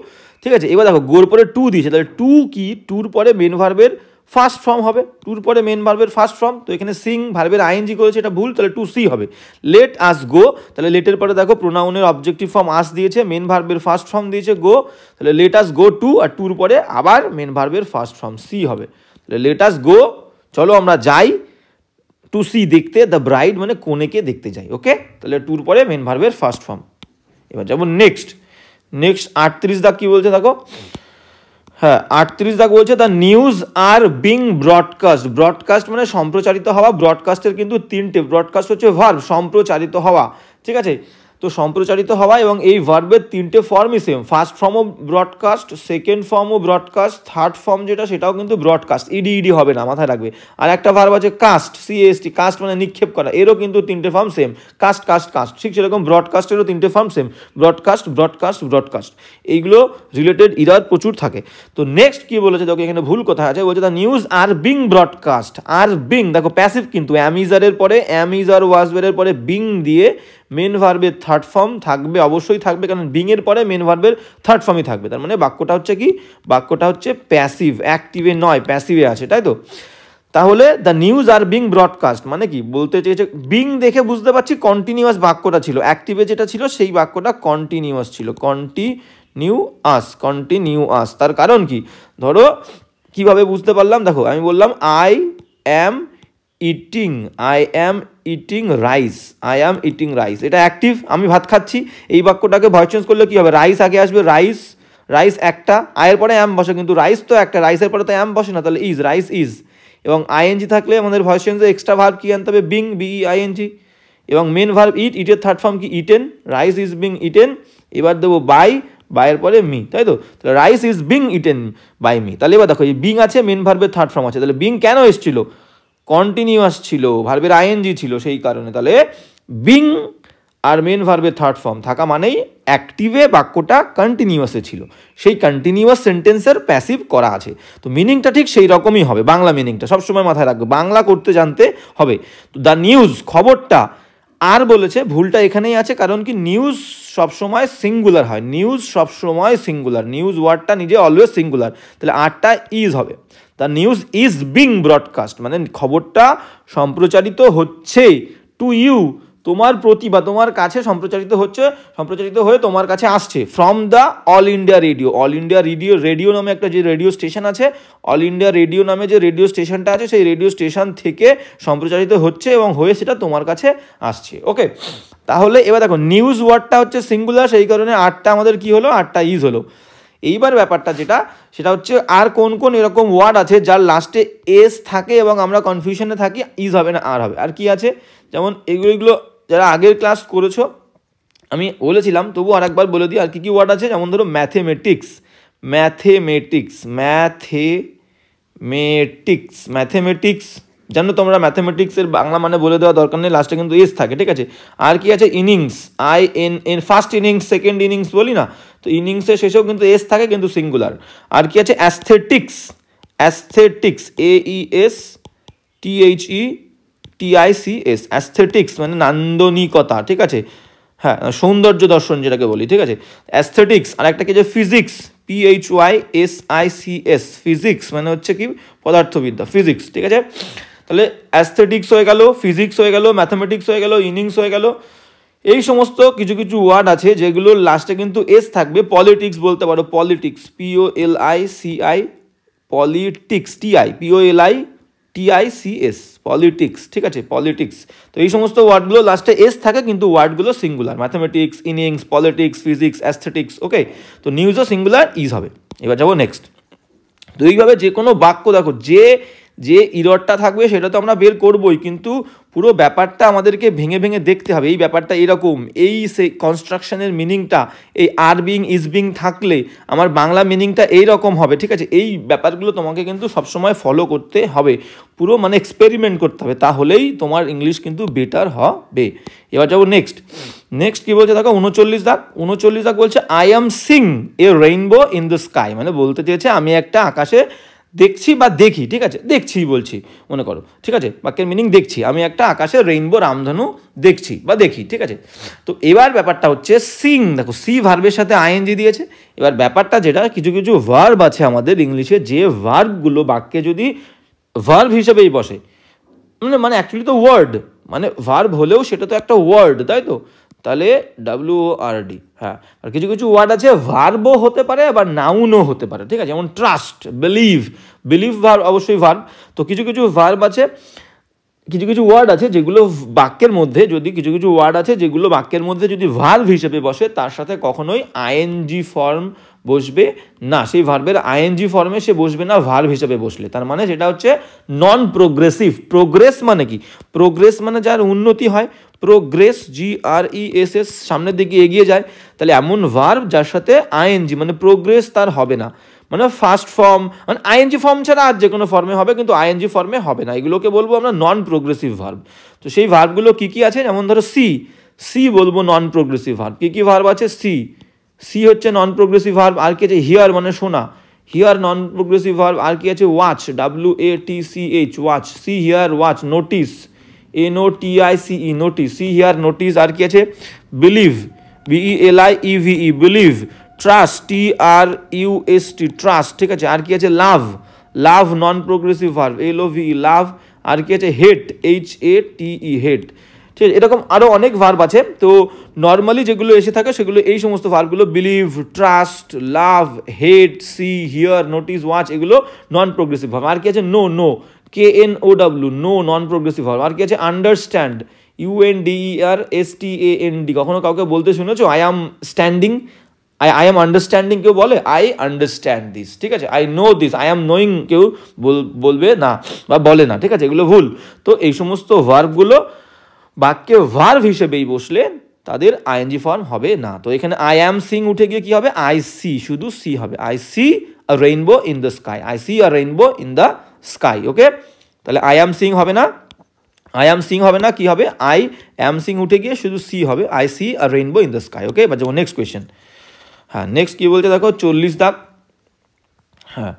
ঠিক আছে। এবার দেখো গোর পরে টু দিয়েছে, তাহলে টু কি, টুর পরে মেন ভার্বের ফার্স্ট ফর্ম হবে, টুর পরে মেন ভার্বের ফার্স্ট ফর্ম, তো এখানে সিং ভার্বের আইএনজি করেছে, এটা ভুল, তাহলে টু সি হবে, লেট আস গো, তাহলে লেটের পরে দেখো প্রোনাউনের অবজেক্টিভ ফর্ম আস দিয়েছে, মেন ভার্বের ফার্স্ট ফর্ম দিয়েছে গো, তাহলে লেট আস গো টু, আর টুর পরে আবার মেন ভার্বের ফার্স্ট ফর্ম সি হবে, তাহলে লেট আস গো, চলো আমরা যাই, টু সি দেখতে, দ্য ব্রাইড মানে কনেকে দেখতে যাই, ওকে। তাহলে টুর পরে মেন ভার্বের ফার্স্ট ফর্ম। এবার যাবো নেক্সট 38 দাগ কি বলছে দেখো, হ্যাঁ 38 দাগ বলছে the news are being broadcast মানে সম্প্রচারিত হওয়া, ব্রডকাস্টের কিন্তু তিনটে, ব্রডকাস্ট হচ্ছে ভার্ব, সম্প্রচারিত হওয়া, ঠিক আছে। তো সম্প্রচারিত হওয়া এবং এই ভার্বের তিনটে ফর্মই সেম, ফার্স্ট ফর্মও ব্রডকাস্ট, সেকেন্ড ফর্মও ব্রডকাস্ট, থার্ড ফর্ম যেটা সেটাও কিন্তু ব্রডকাস্ট, ইডি হবে না, মাথায় রাখবে। আর একটা ভার্ব আছে কাস্ট, CAST, কাস্ট মানে নিক্ষেপ করা, এরও কিন্তু তিনটে ফর্ম সেম, কাস্ট, ঠিক সেরকম ব্রডকাস্টেরও তিনটে ফর্ম সেম, ব্রডকাস্ট, এইগুলো রিলেটেড ইরার প্রচুর থাকে। তো নেক্সট কি বলেছে দেখো, এখানে ভুল কথা আছে, বলছে the news are being broadcast, are being দেখো প্যাসিভ কিন্তু, অ্যামিজারের পরে, অ্যামিজার ওয়াজবের পরে বিং দিয়ে মেন ভার্বের থার্ড ফর্ম থাকবে, অবশ্যই থাকবে, কারণ বিং এর পরে মেন ভার্বের থার্ড ফর্মই থাকবে, তার মানে বাক্যটা হচ্ছে কি, বাক্যটা হচ্ছে প্যাসিভ, অ্যাক্টিভে নয়, প্যাসিভে আছে, তাই তো। তাহলে the news are being broadcast মানে কি বলতে চেয়েছে, বিং দেখে বুঝতে পারছি কন্টিনিউয়াস বাক্যটা ছিল, অ্যাক্টিভে যেটা ছিল সেই বাক্যটা কন্টিনিউয়াস ছিল, কন্টিনিউয়াস। তার কারণ কি, ধরো কিভাবে বুঝতে পারলাম, দেখো আমি বললাম আই অ্যাম ইটিং রাইস, এটা অ্যাক্টিভ, আমি ভাত খাচ্ছি। এই বাক্যটাকে ভয়েস চেঞ্জ করলে কি হবে, রাইস আগে আসবে, রাইস একটা, আয়ের পরে অ্যাম বসে, কিন্তু রাইস তো একটা, রাইসের পরে তো অ্যাম বসে না, তাহলে রাইস ইজ। এবং আইএনজি থাকলে আমাদের ভয়েস চেঞ্জে এক্সট্রা ভার্ব কি আনতে হবে, বিইআইএনজি। এবং মেন ভার্ব ইটের থার্ড ফর্ম কি, eaten, rice is being eaten. এবার দেবো বাইয়ের পরে মি, তাই তো, তাহলে rice is being eaten by me. তাহলে এবার দেখো এই বিং আছে, মেন ভার্বের থার্ড ফর্ম আছে, তাহলে বিং কেন এসেছিল, কন্টিনিউয়াস ছিল, ভার্বের আইএনজি ছিল সেই কারণে। তাহলে বিং আর মেন ভার্বের থার্ড ফর্ম থাকা মানেই অ্যাক্টিভে বাক্যটা কন্টিনিউয়াসে ছিল, সেই কন্টিনিউয়াস সেন্টেন্সের প্যাসিভ করা আছে। তো মিনিংটা ঠিক সেই রকমই হবে, বাংলা মিনিংটা সবসময় মাথায় রাখবে, বাংলা করতে জানতে হবে। তো দ্য নিউজ, খবরটা, আর বলেছে, ভুলটা এখানেই আছে, কারণ কি নিউজ সবসময় সিঙ্গুলার হয়, নিউজ ওয়ার্ডটা নিজে অলওয়েজ সিঙ্গুলার, তাহলে আরটা ইজ হবে। The news is being broadcast, মানে খবরটা সম্প্রচারিত হচ্ছে, টু ইউ, তোমার প্রতি বা তোমার কাছে সম্প্রচারিত হয়ে তোমার কাছে আসছে, from the all India radio নামে একটা যে রেডিও স্টেশন আছে, অল ইন্ডিয়া রেডিও নামে যে রেডিও স্টেশনটা আছে, সেই রেডিও স্টেশন থেকে সম্প্রচারিত হচ্ছে এবং হয়ে সেটা তোমার কাছে আসছে। ওকে, তাহলে এবার দেখো নিউজ ওয়ার্ডটা হচ্ছে সিঙ্গুলার, সেই কারণে আরটা আমাদের কি হলো, আরটা ইজ হলো। এইবার ব্যাপারটা সেটা হচ্ছে আর কোন কোন এরকম ওয়ার্ড আছে যার লাস্টে এস থাকে এবং আমরা কনফিউশনে থাকি, ইজ হবে না আর হবে। আর কি আছে, যেমন এগুলো যারা আগের ক্লাস করেছো আমি বলেছিলাম, তবু আরেকবার বলে দিই আর কি ওয়ার্ড আছে। যেমন ধরো ম্যাথমেটিক্স, জানো তোমরা ম্যাথমেটিক্সের বাংলা মানে বলে দেওয়া দরকার নেই, লাস্টে কিন্তু এস থাকে, ঠিক আছে। আর কি আছে, innings, first innings, second innings বলি না, তো ইনিংসের শেষেও কিন্তু এস থাকে, কিন্তু সিঙ্গুলার। আর কি আছে, অ্যাস্থেটিক্স, AESTHETICS, অ্যাস্থেটিক্স মানে নান্দনিকতা, ঠিক আছে, হ্যাঁ, সৌন্দর্য দর্শন যেটাকে বলি, ঠিক আছে, অ্যাস্থেটিক্স। আর একটা কি যে ফিজিক্স, PHYSICS, ফিজিক্স মানে হচ্ছে কি পদার্থবিদ্যা, ফিজিক্স, ঠিক আছে। তাহলে অ্যাস্থেটিক্স হয়ে গেল, ফিজিক্স হয়ে গেল, ম্যাথামেটিক্স হয়ে গেল, ইনিংস হয়ে গেল। এই সমস্ত কিছু কিছু ওয়ার্ড আছে যেগুলোর লাস্টে কিন্তু এস থাকবে। পলিটিক্স বলতে পারো, পলিটিক্স, POLITICS, পলিটিক্স, ঠিক আছে, পলিটিক্স। তো এই সমস্ত ওয়ার্ডগুলো লাস্টে এস থাকে, কিন্তু ওয়ার্ডগুলো singular, mathematics, innings, politics, physics, aesthetics. Okay, তো নিউজও সিঙ্গুলার, ইজ হবে। এবার যাবো নেক্সট। তো এইভাবে যে কোনো বাক্য দেখো, যে ইররটা থাকবে সেটা তো আমরা বের করবই, কিন্তু পুরো ব্যাপারটা আমাদেরকে ভেঙে ভেঙে দেখতে হবে। এই ব্যাপারটা এরকম, এই সে কনস্ট্রাকশনের মিনিংটা, এই আর বিং ইজ বিং থাকলে আমার বাংলা মিনিংটা এই রকম হবে, ঠিক আছে। এই ব্যাপারগুলো তোমাকে কিন্তু সবসময় ফলো করতে হবে, পুরো মানে এক্সপেরিমেন্ট করতে হবে, তাহলেই তোমার ইংলিশ কিন্তু বেটার হবে। এবার যাবো নেক্সট কি বলছে দেখো, 39 দাগ বলছে, I am Singh A rainbow in the sky, মানে বলতে চেয়েছে আমি একটা আকাশে দেখছি বা দেখি, ঠিক আছে, দেখছি বলছি মনে করো, ঠিক আছে, বাক্যের মিনিং দেখছি, আমি একটা আকাশে রেইনবো রামধনু দেখছি বা দেখি, ঠিক আছে। তো এবার ব্যাপারটা হচ্ছে সিং, দেখো সি ভার্বের সাথে আইএনজি দিয়েছে। এবার ব্যাপারটা যেটা, কিছু কিছু ভার্ব আছে আমাদের ইংলিশে, যে ভার্বগুলো বাক্যে যদি ভার্ব হিসেবেই বসে, মানে অ্যাকচুয়ালি তো ওয়ার্ড, মানে ভার্ব হলেও সেটা তো একটা ওয়ার্ড, তাই তো, তাহলে WORD, হ্যাঁ। আর কিছু কিছু ওয়ার্ড আছে ভার্বও হতে পারে আবার নাউনও হতে পারে, ঠিক আছে, যেমন ট্রাস্ট, বিলিভ ভার্ব, অবশ্যই ভার্ব। তো কিছু কিছু ভার্ব আছে, কিছু কিছু ওয়ার্ড আছে যেগুলো বাক্যের মধ্যে যদি ভার্ব হিসেবে বসে, তার সাথে কখনোই আইএনজি ফর্ম বসবে না, সেই ভার্বের আইএনজি ফর্মে সে বসবে না ভার্ব হিসেবে বসলে, তার মানে সেটা হচ্ছে নন প্রোগ্রেসিভ। প্রোগ্রেস মানে কি, প্রোগ্রেস মানে যার উন্নতি হয়, প্রোগ্রেস, GRESS, সামনের দিকে এগিয়ে যায়, তাহলে এমন ভার্ব যার সাথে আইএনজি মানে প্রোগ্রেস তার হবে না, মানে ফার্স্ট ফর্ম, মানে আইএনজি ফর্ম ছাড়া আর যে কোনো ফর্মে হবে, কিন্তু আইএনজি ফর্মে হবে না, এগুলোকে বলবো আমরা নন প্রোগ্রেসিভ ভার্ব। তো সেই ভার্বগুলো কী কী আছে, যেমন ধরো সি বলবো নন প্রোগ্রেসিভ ভার্ব। কী কী ভার্ব আছে, সি হচ্ছে নন প্রোগ্রেসিভ ভার্ব। আর কি আছে, হিয়ার মানে শোনা, হিয়ার নন প্রোগ্রেসিভ ভার্ব। আর কি আছে, watch, WATCH, watch, see hear watch. Notice, NOTICE, notice, see hear notice. আর কি আছে, believe, BELIEVE, believe. Trust, TRUST, trust, ঠিক আছে। আর কি আছে, love non progressive verb, LOVE, love. আর কি আছে, হেট, HATE, হেট, ঠিক আছে, এরকম আরও অনেক ভার্ব আছে। তো নর্মালি যেগুলো এসে থাকে সেগুলো এই সমস্ত ভার্বগুলো believe, trust, love, hate, see, hear, notice, watch, এগুলো নন প্রোগ্রেসিভ ভার্ব। আর কি আছে? Know, know, KNOW, know, non progressive verb. আর কি আছে? আন্ডারস্ট্যান্ড, UNDERSTAND, কখনো কাউকে বলতে শুনেছো I am standing, I am understanding কেউ বলে? আই আন্ডারস্ট্যান্ড দিস, ঠিক আছে। I know this, I am knowing কেউ বলবে না বা বলে না, ঠিক আছে, এগুলো ভুল। তো এই সমস্ত ভার্বগুলো বাক্যে ভার্ব হিসেবেই বসলে তাদের আইএনজি ফর্ম হবে না। তো এখানে আই অ্যাম সিং উঠে গিয়ে কি হবে? আই সি, শুধু সি হবে। I see a rainbow in the sky, I see a rainbow in the sky. Okay, তাহলে আই অ্যাম সিং হবে না, আই অ্যাম সিং হবে না, কি হবে? আই অ্যাম সিং উঠে গিয়ে শুধু সি হবে, I see a rainbow in the sky. Okay, এবার যাবো নেক্সট কোয়েশ্চেন। হ্যাঁ, নেক্সট কী বলছে দেখো, 40 দাগ। হ্যাঁ,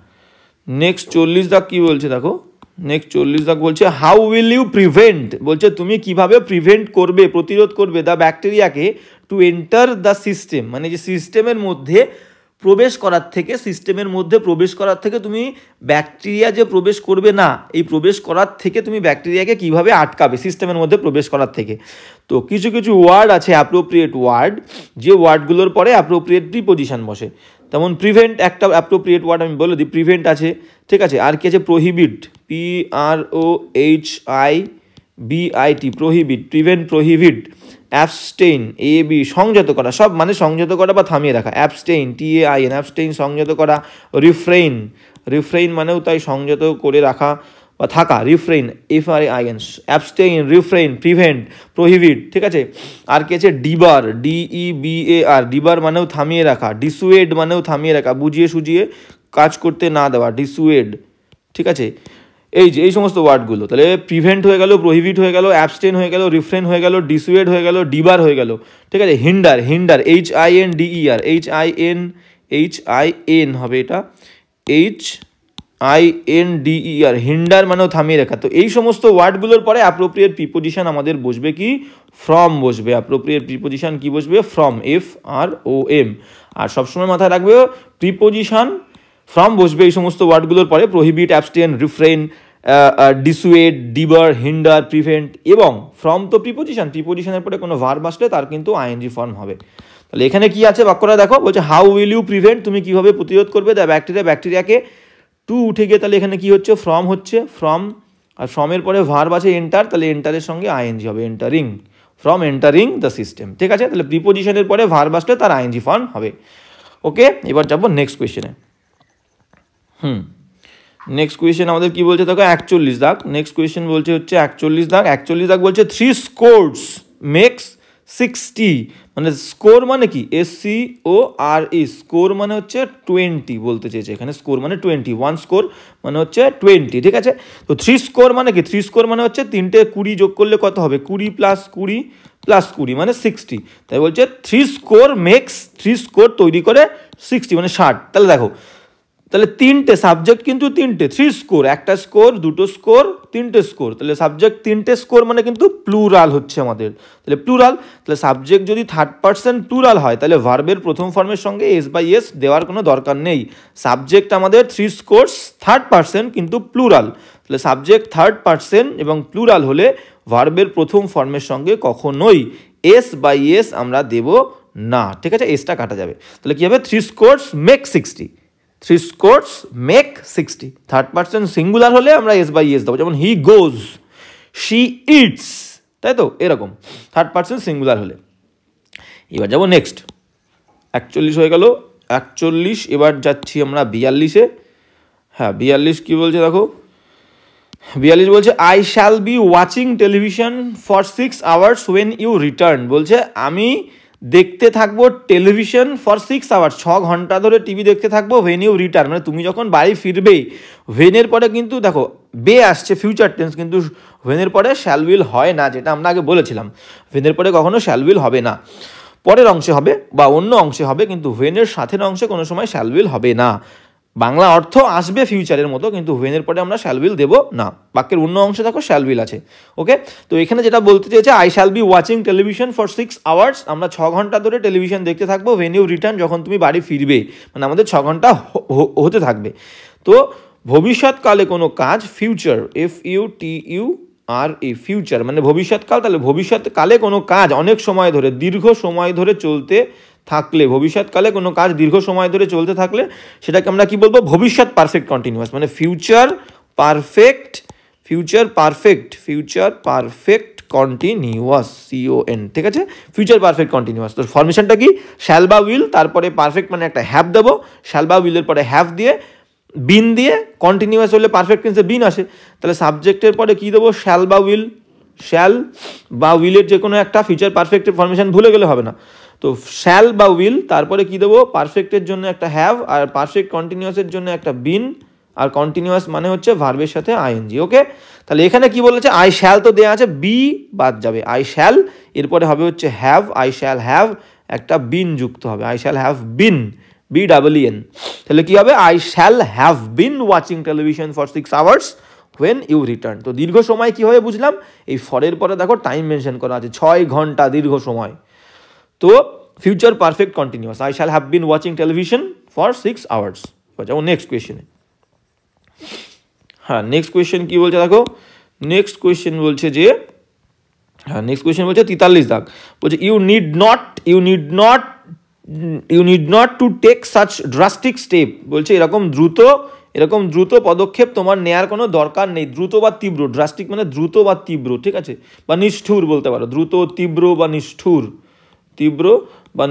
নেক্সট 40 দাগ কী বলছে দেখো, নেক্সট 40 দাগ বলছে হাউ উইল ইউ প্রিভেন্ট, বলছে তুমি কিভাবে প্রিভেন্ট করবে, প্রতিরোধ করবে দ্য ব্যাকটেরিয়াকে টু এন্টার দ্য সিস্টেম, মানে যে সিস্টেমের মধ্যে প্রবেশ করার থেকে, সিস্টেমের মধ্যে প্রবেশ করার থেকে তুমি ব্যাকটেরিয়া যে প্রবেশ করবে না, এই প্রবেশ করার থেকে তুমি ব্যাকটেরিয়াকে কিভাবে আটকাবে সিস্টেমের মধ্যে প্রবেশ করার থেকে। তো কিছু কিছু ওয়ার্ড আছে অ্যাপ্রোপ্রিয়েট ওয়ার্ড, যে ওয়ার্ডগুলোর পরে অ্যাপ্রোপ্রিয়েট প্রিপোজিশন বসে। তেমন প্রিভেন্ট একটা অ্যাপ্রোপ্রিয়েট ওয়ার্ড, আমি বলে দিই, প্রিভেন্ট আছে, ঠিক আছে। আর কি আছে? Prohibit, PROHIBIT, prohibit, prevent, prohibit. Abstain, AB, সংযত করা, সব মানে সংযত করা বা থামিয়ে রাখা। অ্যাবস্টেইন, TAIN, অ্যাবস্টেইন, সংযত করা। রিফ্রেইন, রিফ্রেইন মানেও তাই সংযত করে রাখা বা থাকা, refrain, FRAIN। Abstain, refrain, prevent, prohibit, ঠিক আছে। আর কি আছে? ডিবার, DEBAR, ডিবার মানেও থামিয়ে রাখা। ডিসুয়েড মানেও থামিয়ে রাখা, বুঝিয়ে সুজিয়ে কাজ করতে না দেওয়া, ডিসুয়েড, ঠিক আছে। এই যে এই সমস্ত ওয়ার্ডগুলো, তাহলে প্রিভেন্ট হয়ে গেল, প্রহিবিট হয়ে গেল, অ্যাবস্টেন হয়ে গেল, রিফ্রেন হয়ে গেল, ডিসুয়েড হয়ে গেল, ডিবার হয়ে গেল, ঠিক আছে। হিন্ডার, হিন্ডার, HINDER, HIN হবে এটা, HINDER, হিন্ডার মানেও থামিয়ে রাখা। তো এই সমস্ত ওয়ার্ডগুলোর পরে অ্যাপ্রোপ্রিয়েট প্রিপোজিশন আমাদের বসবে কি? ফ্রম বসবে। অ্যাপ্রোপ্রিয়েট প্রিপোজিশন কি বসবে? From, FROM। আর সবসময় মাথায় রাখবে প্রিপোজিশন ফ্রম বসবে এই সমস্ত ওয়ার্ডগুলোর পরে, prohibit, abstain, refrain, ডিসুয়েড, ডিবার, hinder, prevent. এবং ফ্রম তো প্রিপোজিশন, প্রিপোজিশনের পরে কোনো ভার্ব আসলে তার কিন্তু আইএনজি ফর্ম হবে। তাহলে এখানে কি আছে বাক্যটা দেখো, বলছে হাউ উইল ইউ প্রিভেন্ট, তুমি কিভাবে প্রতিরোধ করবে দ্য ব্যাকটেরিয়া, ব্যাকটেরিয়াকে। টু উঠে গিয়ে তাহলে এখানে কি হচ্ছে? ফ্রম হচ্ছে, ফ্রম, আর ফ্রমের পরে ভার্ব আছে এন্টার, তাহলে এন্টারের সঙ্গে আইএনজি হবে, entering, from entering the system, ঠিক আছে। তাহলে প্রিপোজিশনের পরে ভার্ব আসলে তার আইএনজি ফর্ম হবে। ওকে, এবার যাবো নেক্সট কোয়েশ্চেনে। নেক্সট কোয়েশ্চেন আমাদের কি বলছে দেখো, 41 দাগ। নেক্সট কোয়েশ্চেন বলছে হচ্ছে 41 দাগ। 41 দাগ বলছে 3 scores makes 60, মানে স্কোর মানে কি? SCORE, স্কোর মানে হচ্ছে 20 বলতে চেয়েছে এখানে। স্কোর মানে 20, 1 স্কোর মানে হচ্ছে 20, ঠিক আছে। তো 3 স্কোর মানে কি? 3 স্কোর মানে হচ্ছে 3টে 20 যোগ করলে কত হবে? 20 + 20 + 20 মানে 60। তাই বলছে 3 স্কোর মেক্স, 3 স্কোর তৈরি করে 60 মানে 60। তাহলে দেখো, তাহলে তিনটে সাবজেক্ট কিন্তু তিনটে, 3 স্কোর, একটা স্কোর, দুটো স্কোর, তিনটে স্কোর। তাহলে সাবজেক্ট তিনটে স্কোর মানে কিন্তু প্লুরাল হচ্ছে আমাদের, তাহলে প্লুরাল। তাহলে সাবজেক্ট যদি 3rd person প্লুরাল হয় তাহলে ভার্বের প্রথম ফর্মের সঙ্গে S/S দেওয়ার কোনো দরকার নেই। সাবজেক্ট আমাদের 3 scores 3rd person কিন্তু প্লুরাল, তাহলে সাবজেক্ট 3rd person এবং প্লুরাল হলে ভার্বের প্রথম ফর্মের সঙ্গে কখনোই S/S আমরা দেব না, ঠিক আছে, এসটা কাটা যাবে। তাহলে কি হবে? 3 scores make 60, 3 scores make 60। 3rd person singular হলে আমরা S/S দেবো, যেমন হি গোজ, শি ইটস, তাই তো, এরকম 3rd person সিঙ্গুলার হলে। এবার যাবো নেক্সট, 41 হয়ে গেল, 41। এবার যাচ্ছি আমরা 42-এ। হ্যাঁ, 42 কি বলছে দেখো, 42 বলছে I shall be watching television for 6 hours when you return, বলছে আমি দেখতে থাকবো টেলিভিশন ফর 6 hours, 6 ঘন্টা ধরে টিভি দেখতে থাকবো when you return, মানে তুমি যখন বাড়ি ফিরবে। ওয়েনের পরে কিন্তু দেখো বে আসছে, ফিউচার টেন্স, কিন্তু ওয়েনের পরে শ্যাল উইল হয় না, যেটা আমরা আগে বলেছিলাম। ওয়েনের পরে কখনো শ্যাল উইল হবে না, পরের অংশে হবে বা অন্য অংশে হবে, কিন্তু ওয়েনের সাথের অংশে কোনো সময় শ্যাল উইল হবে না। বাংলা অর্থ আসবে ফিউচারের মতো, কিন্তু ওয়েনের পরে আমরা শ্যাল উইল দেবো না। বাক্যের অন্য অংশে দেখো শ্যাল উইল আছে। ওকে, তো এখানে যেটা বলতে চেয়েছে I shall be watching television for 6 hours, আমরা 6 ঘন্টা ধরে টেলিভিশন দেখতে থাকবো when you return, যখন তুমি বাড়ি ফিরবে, মানে আমাদের 6 ঘন্টা হতে থাকবে। তো ভবিষ্যৎকালে কোনো কাজ, future, FUTURE, are a future মানে ভবিষ্যৎকাল, তাহলে ভবিষ্যৎকালে কোনো কাজ অনেক সময় ধরে দীর্ঘ সময় ধরে চলতে থাকলে, ভবিষ্যৎকালে কোনো কাজ দীর্ঘ সময় ধরে চলতে থাকলে সেটাকে আমরা কি বলবো, ভবিষ্যৎ পারফেক্ট কন্টিনিউয়াস, মানে ফিউচার পারফেক্ট কন্টিনিউয়াস, CON, ঠিক আছে, ফিউচার পারফেক্ট কন্টিনিউয়াস। তো ফরমেশনটা কি, শ্যাল বা উইল, তারপরে পারফেক্ট মানে একটা হ্যাভ দেবো, শ্যাল বা উইলের পরে হ্যাভ দিয়ে বিন দিয়ে, কন্টিনিউয়াস হলে পারফেক্ট টেন্সে বিন আসে, তাহলে সাবজেক্টের পরে কি দেবো, শ্যাল বা উইলের যে কোনো একটা ফিউচার পারফেক্টের ফরমেশন ভুলে গেলে হবে না। তো শ্যাল বা উইল, তারপরে কি দেবো, পারফেক্টের জন্য একটা হ্যাভ, আর পারফেক্ট কন্টিনিউয়াসের জন্য একটা বিন, আর কন্টিনিউয়াস মানে হচ্ছে ভার্বের সাথে ING। ওকে, তাহলে এখানে কি বলেছে, আই শ্যাল তো দেওয়া আছে, বি বাদ যাবে, আই শ্যাল, এরপরে হবে হচ্ছে হ্যাভ, আই শ্যাল হ্যাভ, একটা বিন যুক্ত হবে, I shall have been, BEEN, তাহলে কি হবে, I shall have been watching television for 6 hours when you return। তো দীর্ঘ সময় কীভাবে বুঝলাম, এই ফরের পরে দেখো টাইম মেনশন করা আছে, 6 ঘন্টা দীর্ঘ সময়। তো future perfect continuous, I shall have been watching television for 6 hours. যাও নেক্সট কোয়েশ্চেনে। হ্যাঁ, নেক্সট কোয়েশ্চেন কি বলছে দেখো, নেক্সট কোয়েশ্চেন বলছে 43 দাগ, বলছে you need not to take such drastic step, বলছে এরকম দ্রুত পদক্ষেপ তোমার নেয়ার কোনো দরকার নেই। দ্রুত বা তীব্র, ড্রাস্টিক মানে দ্রুত বা তীব্র, ঠিক আছে, বা নিষ্ঠুর বলতে পারো, দ্রুত, তীব্র বা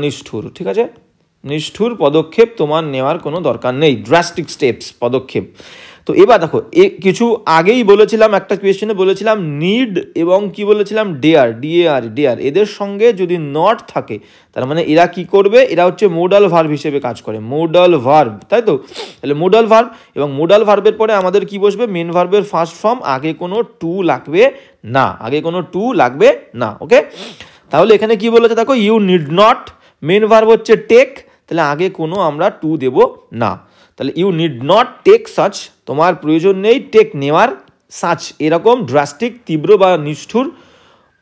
নিষ্ঠুর, ঠিক আছে, নিষ্ঠুর পদক্ষেপ তোমার নেওয়ার কোনো দরকার নেই, ড্রাস্টিক স্টেপস, পদক্ষেপ। তো এবার দেখো, কিছু আগেই বলেছিলাম, একটা কোয়েশ্চেনে বলেছিলাম নিড এবং কি বলেছিলাম ডেয়ার, এদের সঙ্গে যদি নট থাকে তার মানে এরা কি করবে, এরা হচ্ছে মোডাল ভার্ব হিসেবে কাজ করে, মোডাল ভার্ব, তাই তো, তাহলে মোডাল ভার্ব, এবং মোডাল ভার্বের পরে আমাদের কি বসবে, মেন ভার্বের ফার্স্ট ফর্ম, আগে কোনো টু লাগবে না, ওকে। তাহলে এখানে কি বলেছে দেখো, you need not, main verb হচ্ছে টেক, তাহলে আগে কোনো আমরা টু দেব না, তাহলে you need not take such, তোমার প্রয়োজন নেই টেক নেওয়ার, সাচ এরকম ড্রাস্টিক, তীব্র বা নিষ্ঠুর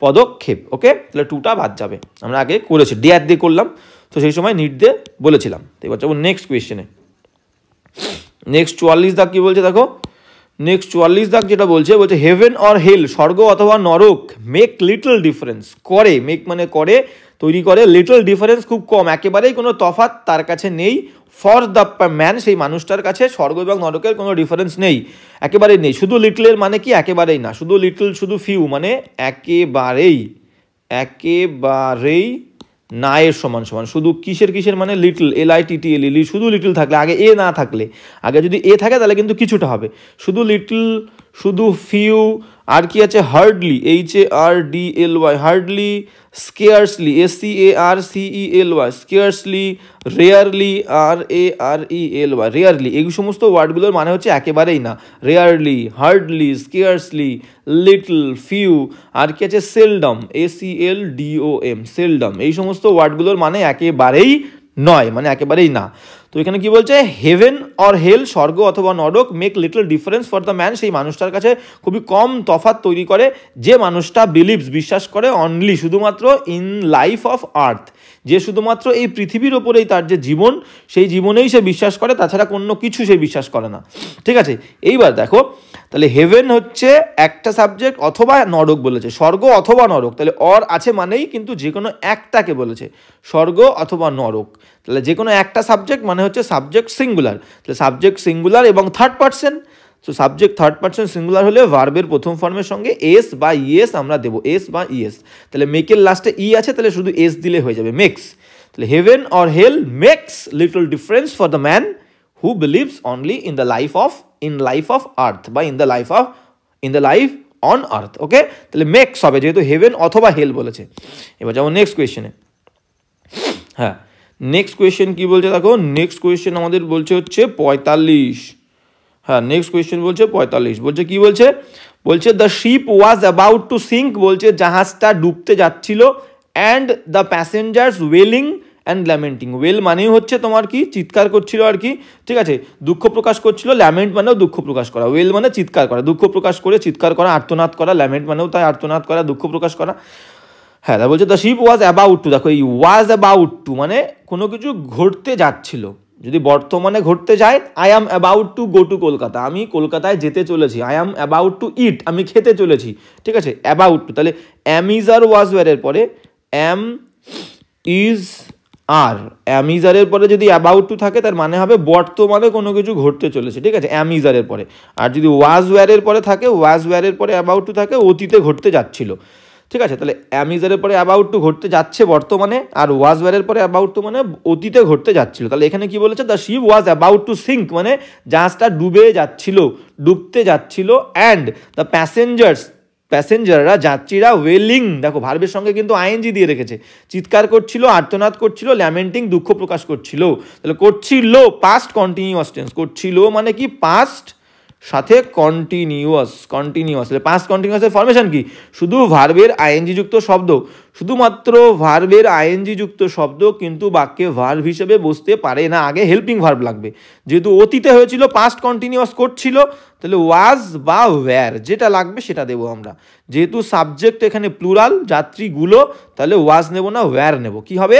পদক্ষেপ, ওকে, তাহলে টুটা বাদ যাবে, আমরা আগে করেছি, ডেয়ার দিয়ে করলাম, তো সেই সময় নিড দিয়ে বলেছিলাম। তো এবার যাবো নেক্সট কোয়েশ্চেনে। নেক্সট 44 দাগ কি বলছে দেখো, নেক্সট 44 দাগ যেটা বলছে হেভেন অর হেল, স্বর্গ অথবা নরক, মেক লিটল ডিফারেন্স, করে, মেক মানে করে, তৈরি করে, লিটল ডিফারেন্স খুব কম, একেবারেই কোনো তফাৎ তার কাছে নেই, ফর দ্য ম্যান সেই মানুষটার কাছে স্বর্গ এবং নরকের কোনো ডিফারেন্স নেই, একেবারেই নেই। শুধু লিটলের মানে কি, একেবারেই না, শুধু লিটল, শুধু ফিউ মানে একেবারেই না এর সমান, শুধু কিসের মানে লিটল, LITTL, শুধু লিটল থাকলে, আগে এ না থাকলে, আগে যদি এ থাকে তাহলে কিন্তু কিছুটা হবে, শুধু লিটল, শুধু ফিউ, আর কি আছে, hardly, HARDLY, hardly, scarcely, SCARCELY, scarcely, rarely, RARELY, rarely, এই সমস্ত ওয়ার্ডগুলোর মানে হচ্ছে একেবারেই না, rarely, hardly, scarcely, little, few, আর কি আছে, সেলডম, SELDOM, সেলডম, এই সমস্ত ওয়ার্ডগুলোর মানে একেবারেই নয়, মানে একেবারেই না। তো এখানে কি বলছে, হেভেন অর হেল, স্বর্গ অথবা নরক, make little difference for the man, সেই মানুষটার কাছে খুবই কম তফাৎ তৈরি করে, যে মানুষটা বিলিভস, বিশ্বাস করে, অনলি, শুধুমাত্র, ইন লাইফ অফ আর্থ, যে শুধুমাত্র এই পৃথিবীর ওপরেই তার যে জীবন, সেই জীবনেই সে বিশ্বাস করে, তাছাড়া কোনো কিছু সে বিশ্বাস করে না, ঠিক আছে। এইবার দেখো, তাহলে হেভেন হচ্ছে একটা সাবজেক্ট, অথবা নরক বলেছে, স্বর্গ অথবা নরক, তাহলে অর আছে মানেই কিন্তু যে কোনো একটাকে বলেছে, স্বর্গ অথবা নরক, তাহলে যে কোনো একটা সাবজেক্ট মানে হচ্ছে সাবজেক্ট সিঙ্গুলার, তাহলে সাবজেক্ট সিঙ্গুলার এবং থার্ড পার্সন, তো সাবজেক্ট থার্ড পার্সন সিঙ্গুলার হলে ভার্বের প্রথম ফর্মের সঙ্গে এস বা ইএস আমরা দেবো, এস বা ইএস, তাহলে মেকের লাস্টে ই আছে, তাহলে শুধু এস দিলে হয়ে যাবে, মেক্স। তাহলে heaven or hell makes little difference for the man who believes only in life of earth, বা in the life on earth, okay, তাহলে মেক্স হবে, যেহেতু হেভেন অথবা হেল বলেছে। এবার যাবো নেক্সট কোয়েশ্চেনে। হ্যাঁ, নেক্সট কোয়েশ্চেন কি বলছে দেখো, নেক্সট কোয়েশ্চেন আমাদের বলছে হচ্ছে 45। হ্যাঁ, নেক্সট কোয়েশ্চেন বলছে 45, বলছে কি বলছে the ship was about to sink, বলছে জাহাজটা ডুবতে যাচ্ছিল, and the passengers wailing and lamenting, wail মানেই হচ্ছে তোমার কি, চিৎকার করছিল আর কি, ঠিক আছে, দুঃখ প্রকাশ করছিল, ল্যামেন্ট মানেও দুঃখ প্রকাশ করা, ওয়েল মানে চিৎকার করা, দুঃখ প্রকাশ করে, চিৎকার করা, আর্তনাদ করা, ল্যামেন্ট মানেও তাই আর্তনাদ করা, দুঃখ প্রকাশ করা। হ্যাঁ, তা বলছে the ship was about to, দেখো এই ওয়াজ অ্যাবাউট টু মানে কোনো কিছু ঘটতে যাচ্ছিল, যদি বর্তমানে ঘটতে যায়, I am about to go to Kolkata, আমি কলকাতায় যেতে চলেছি। আই অ্যাম অ্যাবাউট টু ইট, আমি খেতে চলেছি, ঠিক আছে, অ্যাবাউট টু। তাহলে অ্যাম ইজ আর ওয়াজ ওয়ারের পরে অ্যাম ইজ আর, অ্যাম ইজ আরের পরে যদি অ্যাবাউট টু থাকে তার মানে হবে বর্তমানে কোনো কিছু ঘটতে চলেছে, ঠিক আছে, অ্যাম ইজ আরের পরে। আর যদি ওয়াজ ওয়ারের পরে থাকে, ওয়াজ ওয়ারের পরে অ্যাবাউট টু থাকে, অতীতে ঘটতে যাচ্ছিল, ঠিক আছে। তাহলে অ্যাম ইজ আরের পরে অ্যাবাউট টু ঘটতে যাচ্ছে বর্তমানে, আর ওয়াজ ওয়ারের পরে অ্যাবাউট টু মানে অতীতে ঘটতে যাচ্ছিল। তাহলে এখানে কি বলেছে, the ship was about to sink, মানে জাহাজটা ডুবে যাচ্ছিল, ডুবতে যাচ্ছিল। অ্যান্ড দ্য প্যাসেঞ্জাররা, যাত্রীরা, ওয়েলিং, দেখো ভার্বের সঙ্গে কিন্তু আইএনজি দিয়ে রেখেছে, চিৎকার করছিল, আর্তনাদ করছিল, ল্যামেন্টিং, দুঃখ প্রকাশ করছিল। তাহলে করছিল পাস্ট কন্টিনিউয়াস টেন্স, করছিল মানে কি পাস্ট সাথে কন্টিনিউয়াস, তাহলে পাস্ট কন্টিনিউয়াসের ফরমেশন কি, শুধু ভার্বের আইএনজি যুক্ত শব্দ, শুধুমাত্র ভার্বের আইএনজি যুক্ত শব্দ কিন্তু বাক্যে ভার্ব হিসেবে বসতে পারে না, আগে হেল্পিং ভার্ব লাগবে। যেহেতু অতীতে হয়েছিল, পাস্ট কন্টিনিউয়াস করছিল, তাহলে ওয়াজ বা ওয়্যার যেটা লাগবে সেটা দেবো আমরা। যেহেতু সাবজেক্ট এখানে প্লুরাল, যাত্রীগুলো, তাহলে ওয়াজ নেব না, ওয়্যার নেব। কি হবে,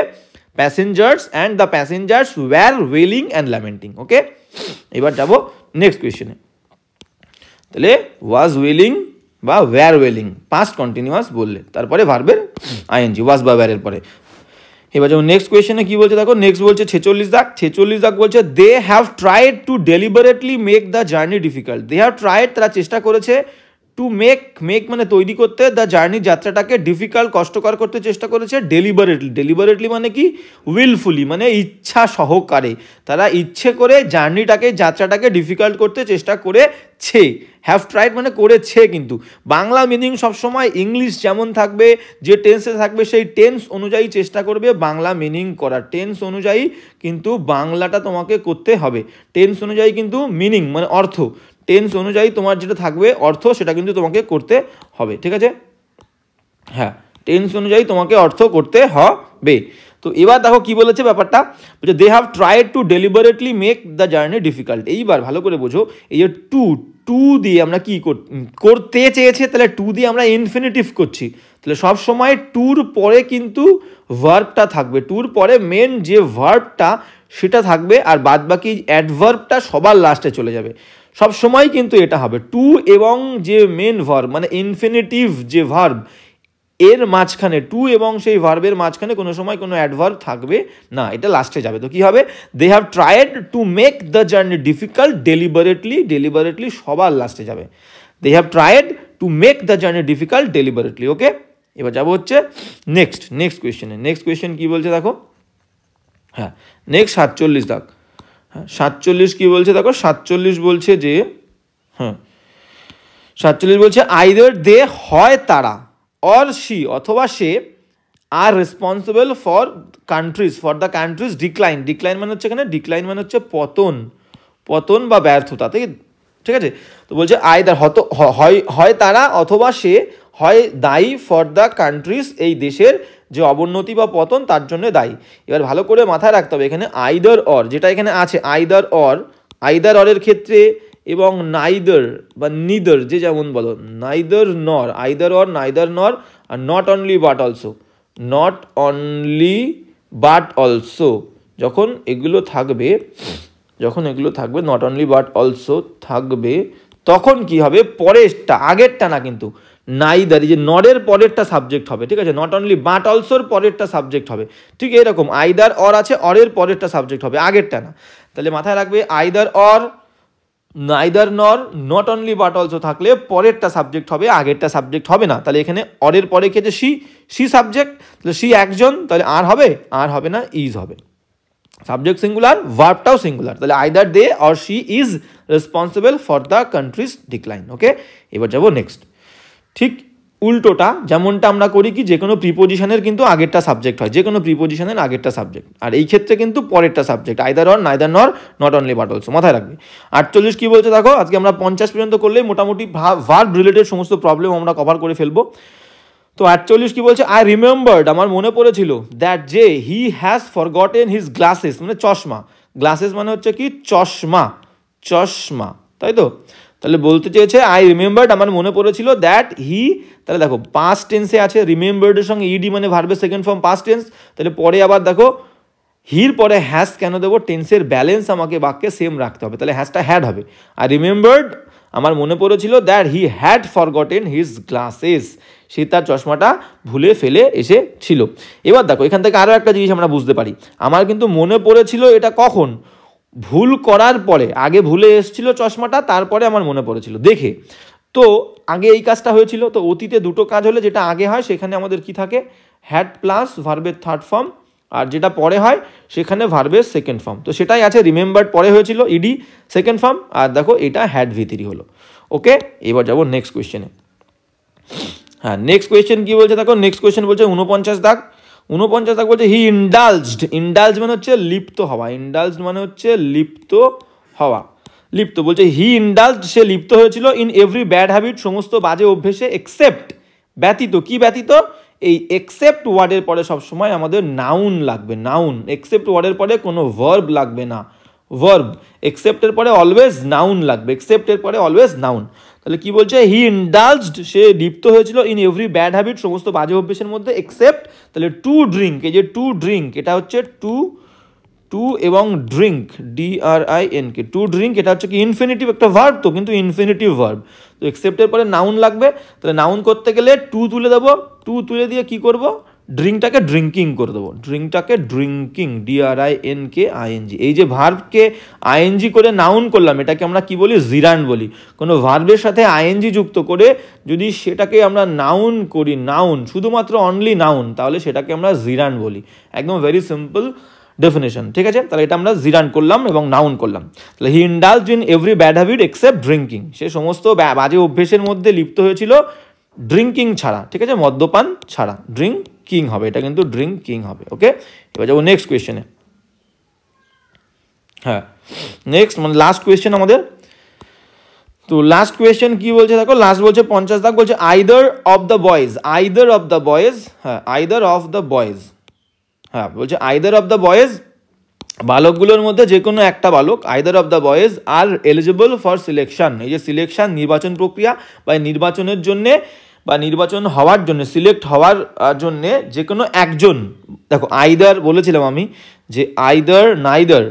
passengers and the passengers were wailing and lamenting. Okay, এবার যাবো নেক্সট কোয়েশ্চেনে। তাহলে ওয়াজ ওয়েলিং বা ওয়্যার ওয়েলিং পাস্ট কন্টিনিউয়াস বললে, তারপরে ভার্বের আইএনজি ওয়াজ বা ওয়্যারের পরে। এবার যেমন নেক্সট কোয়েশ্চেনে কি বলছে দেখো, নেক্সট বলছে 46 দাগ বলছে they have tried to deliberately make the journey difficult. They have tried, তারা চেষ্টা করেছে, টু মেক মানে তৈরি করতে, দ্য জার্নি যাত্রাটাকে ডিফিকাল্ট কষ্টকর করতে চেষ্টা করেছে, ডেলিবারেটলি মানে কি উইলফুলি মানে ইচ্ছা সহকারে, তারা ইচ্ছে করে জার্নিটাকে যাত্রাটাকে ডিফিকাল্ট করতে চেষ্টা করেছে। হ্যাভ ট্রাইড মানে করেছে, কিন্তু বাংলা মিনিং সবসময় ইংলিশ যেমন থাকবে, যে টেন্সে থাকবে সেই টেন্স অনুযায়ী চেষ্টা করবে বাংলা মিনিং করার, টেন্স অনুযায়ী কিন্তু বাংলাটা তোমাকে করতে হবে, টেন্স অনুযায়ী কিন্তু মিনিং মানে অর্থ, টেন্স অনুযায়ী তোমার যেটা থাকবে অর্থ সেটা কিন্তু তোমাকে করতে হবে, ঠিক আছে, হ্যাঁ, টেন্স অনুযায়ী তোমাকে অর্থ করতে হবে। তো এবার দেখো কি বলেছে ব্যাপারটা, বলছে they have tried to deliberately make the journey difficult. এইবার ভালো করে বোঝো, এই যে টু দিয়ে আমরা কি করতে চেয়েছে, তাহলে টু দিয়ে আমরা ইনফিনিটিভ করছি, তাহলে সব সময় টুর পরে কিন্তু ভার্বটা থাকবে, টুর পরে মেন যে ভার্বটা সেটা থাকবে, আর বাদ বাকি অ্যাডভার্বটা সবার লাস্টে চলে যাবে। সব সময় কিন্তু এটা হবে, টু এবং যে মেন ভার্ব মানে ইনফিনিটিভ যে ভার্ব এর মাঝখানে, টু এবং সেই ভার্বের মাঝখানে কোনো সময় কোনো অ্যাডভার্ব থাকবে না, এটা লাস্টে যাবে। তো কি হবে, they have tried to make the journey difficult deliberately সবার লাস্টে যাবে, they have tried to make the journey difficult deliberately. Okay, এবার যাবো হচ্ছে নেক্সট কোয়েশ্চেনে। নেক্সট কোয়েশ্চেন কি বলছে দেখো, হ্যাঁ নেক্সট 47 দাগ, হ্যাঁ 47 কি বলছে দেখো, 47 বলছে যে, হ্যাঁ 47 বলছে আইদার দে হয় তারা, অর শি অথবা সে, আর responsible for the country's decline মানে হচ্ছে এখানে, ডিক্লাইন মানে হচ্ছে পতন বা ব্যর্থতা, ঠিক আছে। তো বলছে আইদার হয় তারা অথবা সে হয় দায়ী ফর দ্য কান্ট্রিজ, এই দেশের যে অবনতি বা পতন তার জন্য দায়ী। এবার ভালো করে মাথায় রাখতে হবে এখানে আইদার অর যেটা এখানে আছে, আইদার অরের ক্ষেত্রে এবং নাইদার বা নিদার যে যেমন বলো, নাইদার নর, আইদার অর নাইদার নর, are not only but also, যখন এগুলো থাকবে নট অনলি বাট অলসো থাকবে, তখন কি হবে, পরেরটা আগেরটা না কিন্তু, নাইদার এই যে নরের পরেরটা সাবজেক্ট হবে, ঠিক আছে, নট অনলি বাট অলসোর পরেরটা সাবজেক্ট হবে, ঠিক এরকম আইদার অর আছে, অরের পরেরটা সাবজেক্ট হবে, আগেরটা না। তাহলে মাথায় রাখবে আইদার অর, নাইদার নর, নট অনলি বাট অলসো থাকলে পরেরটা সাবজেক্ট হবে, আগেরটা সাবজেক্ট হবে না। তাহলে এখানে অরের পরে ক্ষেত্রে সি সাবজেক্ট, তাহলে সি একজন, তাহলে আর হবে না, ইজ হবে। সাবজেক্ট সিঙ্গুলার, ভার্বটাও সিঙ্গুলার, তাহলে either they or she is responsible for the country's decline. Okay, এবার যাবো নেক্সট। ঠিক উল্টোটা যেমনটা আমরা করি কি, যে কোনো প্রিপোজিশনের কিন্তু আগেরটা সাবজেক্ট হয়, যে কোনো প্রিপোজিশনের আগেরটা সাবজেক্ট, আর এই ক্ষেত্রে কিন্তু পরেরটা সাবজেক্ট, আইদার অর, নাইদার নর, নট অনলি বাট অলসো, মাথায় রাখবে। 48 কি বলছে দেখো, আজকে আমরা 50 পর্যন্ত করলে মোটামুটি ভার্ব রিলেটেড সমস্ত প্রবলেম আমরা কভার করে ফেলবো। তো 48 কি বলছে, আই রিমেম্বার্ড আমার মনে পড়েছিল, দ্যাট যে he has forgotten his glasses মানে চশমা, গ্লাসেস মানে হচ্ছে কি চশমা, তাই তো। তাহলে বলতে চেয়েছে আই রিমেম্বার্ড আমার মনে পড়েছিল, দ্যাট হি, তাহলে দেখো পাস্ট টেন্সে আছে, রিমেম্বার্ডের সঙ্গে ইডি মানে ভার্বের সেকেন্ড ফর্ম পাস্ট টেন্স, তাহলে পরে আবার দেখো হির পরে হ্যাজ কেন দেবো, টেন্সের ব্যালেন্স আমাকে বাক্যে সেম রাখতে হবে, তাহলে হ্যাজটা হ্যাড হবে। আর রিমেম্বার্ড, আমার মনে পড়েছিল that he had forgotten his glasses, সে তার চশমাটা ভুলে ফেলে এসেছিল। এবার দেখো এখান থেকে আরও একটা জিনিস আমরা বুঝতে পারি, আমার কিন্তু মনে পড়েছিল এটা কখন, ভুল করার পরে, আগে ভুলে এসেছিল চশমাটা, তারপরে আমার মনে পড়েছিল দেখে। তো আগে এই কাজটা হয়েছিল, তো অতীতে দুটো কাজ হলে যেটা আগে হয় সেখানে আমাদের কি থাকে, হ্যাড প্লাস ভার্বের থার্ড ফর্ম, আর যেটা পরে হয় সেখানে ভার্বের সেকেন্ড ফর্ম। তো সেটাই আছে, রিমেম্বার্ড পরে হয়েছিল ইডি সেকেন্ড ফর্ম, আর দেখো এটা হ্যাড V3 হলো। ওকে, এবার যাবো নেক্সট কোয়েশ্চেনে। হ্যাঁ, নেক্সট কোয়েশ্চেন কি বলছে দেখো, নেক্সট কোয়েশ্চেন বলছে 49 দাগ। 49 দাগ বলছে হি ইন্ডালজড, ইন্ডালজ মানে হচ্ছে লিপ্ত হওয়া, ইন্ডালজড মানে হচ্ছে লিপ্ত হওয়া, লিপ্ত বলছে হি ইন্ডালজড, সে লিপ্ত হয়েছিল ইন এভরি ব্যাড হ্যাবিট, সমস্ত বাজে অভ্যেসে, এক্সেপ্ট ব্যতীত, কি ব্যতীত, এই এক্সেপ্ট ওয়ার্ডের পরে সবসময় আমাদের নাউন লাগবে, নাউন, এক্সেপ্ট ওয়ার্ডের পরে কোনো ভার্ব লাগবে না, ভার্ব, এক্সেপ্টের পরে অলওয়েজ নাউন লাগবে, এক্সেপ্টের পরে অলওয়েজ নাউন। তাহলে কি বলছে, হি ইন্ডালজড, সে লিপ্ত হয়েছিল ইন এভরি ব্যাড হ্যাবিট, সমস্ত বাজে অভ্যেসের মধ্যে, এক্সেপ্ট, তাহলে টু ড্রিঙ্ক, এই যে টু ড্রিঙ্ক এটা হচ্ছে টু, টু এবং ড্রিঙ্ক DRINK, টু ড্রিঙ্ক এটা হচ্ছে কি ইনফিনিটিভ একটা ভার্ব, তো কিন্তু ইনফিনিটিভ ভার্ব, তো এক্সেপ্টের পরে নাউন লাগবে, তাহলে নাউন করতে গেলে টু তুলে দেবো, টু তুলে দিয়ে কি করব, ড্রিঙ্কটাকে ড্রিঙ্কিং করে দেবো, ড্রিঙ্কটাকে ড্রিঙ্কিং DRINKING, এই যে ভার্বকে ING করে নাউন করলাম, এটাকে আমরা কি বলি, জিরান্ড বলি। কোনো ভার্বের সাথে ING যুক্ত করে যদি সেটাকে আমরা নাউন করি, নাউন শুধুমাত্র অনলি নাউন, তাহলে সেটাকে আমরা জিরান্ড বলি, একদম ভেরি সিম্পল ডেফিনেশন, ঠিক আছে। তাহলে এটা আমরা জিরান করলাম এবং নাউন করলাম। তাহলে he indulged in every bad habit except drinking, সে সমস্ত বাজে অভ্যেসের মধ্যে লিপ্ত হয়েছিল ড্রিঙ্কিং ছাড়া, ঠিক আছে, মদ্যপান ছাড়া, ড্রিঙ্কিং হবে, এটা কিন্তু ড্রিঙ্কিং হবে। ওকে, এবার যাবো নেক্সট কোয়েশ্চেনে। হ্যাঁ, নেক্সট মানে লাস্ট কোয়েশ্চেন আমাদের। তো লাস্ট কোয়েশ্চেন কি বলছে দেখো, লাস্ট বলছে 50 দাগ, বলছে either of the boys, either of the boys, হ্যাঁ আইদার অফ দ্য বয়েজ, হ্যাঁ বলছে আইদার অফ দ্য বয়েজ, বালকগুলোর মধ্যে যে কোনো একটা বালক, either of the boys are eligible for selection, এই যে সিলেকশন নির্বাচন প্রক্রিয়া বা নির্বাচনের জন্যে বা নির্বাচন হওয়ার জন্য, সিলেক্ট হওয়ার জন্যে যে কোনো একজন, দেখো আইদার বলেছিলাম আমি যে either, neither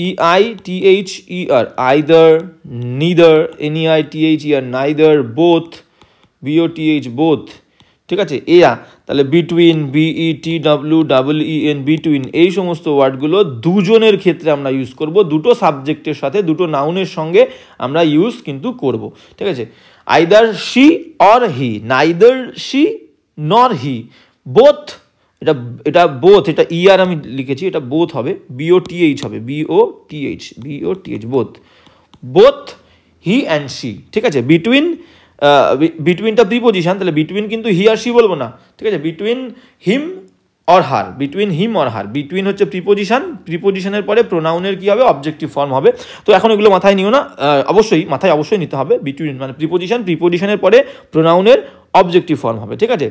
EITHER, either, neither NEITHER, neither, both BOTH, both, ঠিক আছে, এয়া, তাহলে বিটুইন BETWEEN, বিটুইন, এই সমস্ত ওয়ার্ডগুলো দুজনের ক্ষেত্রে আমরা ইউজ করব, দুটো সাবজেক্টের সাথে, দুটো নাউনের সঙ্গে আমরা ইউজ কিন্তু করব, ঠিক আছে। Either she or he, neither she নর হি, বোথ, এটা বোথ, এটা ER আমি লিখেছি, এটা বোথ হবে, BOTH হবে, BOTH, both, both he and she, ঠিক আছে। বিটুইন, বিটুইনটা প্রিপোজিশন, তাহলে বিটুইন কিন্তু হি আর শি বলবো না, ঠিক আছে, between him or her, between him or her, between হচ্ছে প্রিপোজিশন, প্রিপোজিশনের পরে প্রোনাউনের কি হবে, অবজেক্টিভ ফর্ম হবে। তো এখন এগুলো মাথায় নিও না, অবশ্যই মাথায় অবশ্যই নিতে হবে, বিটুইন মানে প্রিপোজিশন, প্রিপোজিশনের পরে প্রোনাউনের অবজেক্টিভ ফর্ম হবে, ঠিক আছে।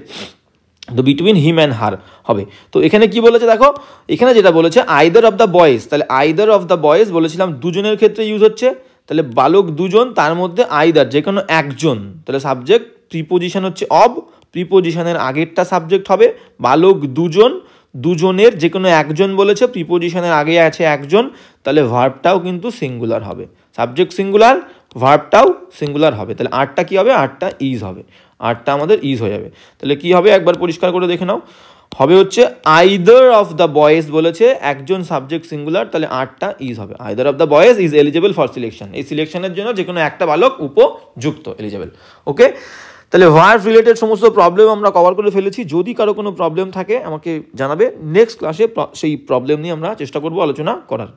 তো বিটুইন হিম অ্যান্ড হার হবে। তো এখানে কি বলেছে দেখো, এখানে যেটা বলেছে আইদার অফ দ্য বয়েজ, তাহলে আইদার অফ দ্য বয়েজ বলেছিলাম দুজনের ক্ষেত্রে ইউজ হচ্ছে, তাহলে বালক দুজন, তার মধ্যে আইদার যে কোনো একজন, তাহলে সাবজেক্ট, প্রিপোজিশন হচ্ছে অব, প্রিপোজিশনের আগেরটা সাবজেক্ট হবে, বালক দুজন, দুজনের যে কোনো একজন বলেছে, প্রিপোজিশনের আগে আছে একজন, তাহলে ভার্বটাও কিন্তু সিঙ্গুলার হবে, সাবজেক্ট সিঙ্গুলার, ভার্বটাও সিঙ্গুলার হবে, তাহলে আরটা কি হবে, আরটা ইজ হবে, আরটা আমাদের ইজ হয়ে যাবে। তাহলে কি হবে একবার পরিষ্কার করে দেখে নাও, হবে হচ্ছে আইদার অফ দ্য বয়েজ বলেছে একজন সাবজেক্ট সিঙ্গুলার, তাহলে আরটা ইজ হবে, either of the boys is eligible for selection, এই সিলেকশনের জন্য যে কোনো একটা বালক উপযুক্ত, এলিজিবল। ওকে, তাহলে ভার্ব রিলেটেড সমস্ত প্রবলেম আমরা কভার করে ফেলেছি। যদি কারো কোনো প্রবলেম থাকে আমাকে জানাবে, নেক্সট ক্লাসে সেই প্রবলেম নিয়ে আমরা চেষ্টা করবো আলোচনা করার।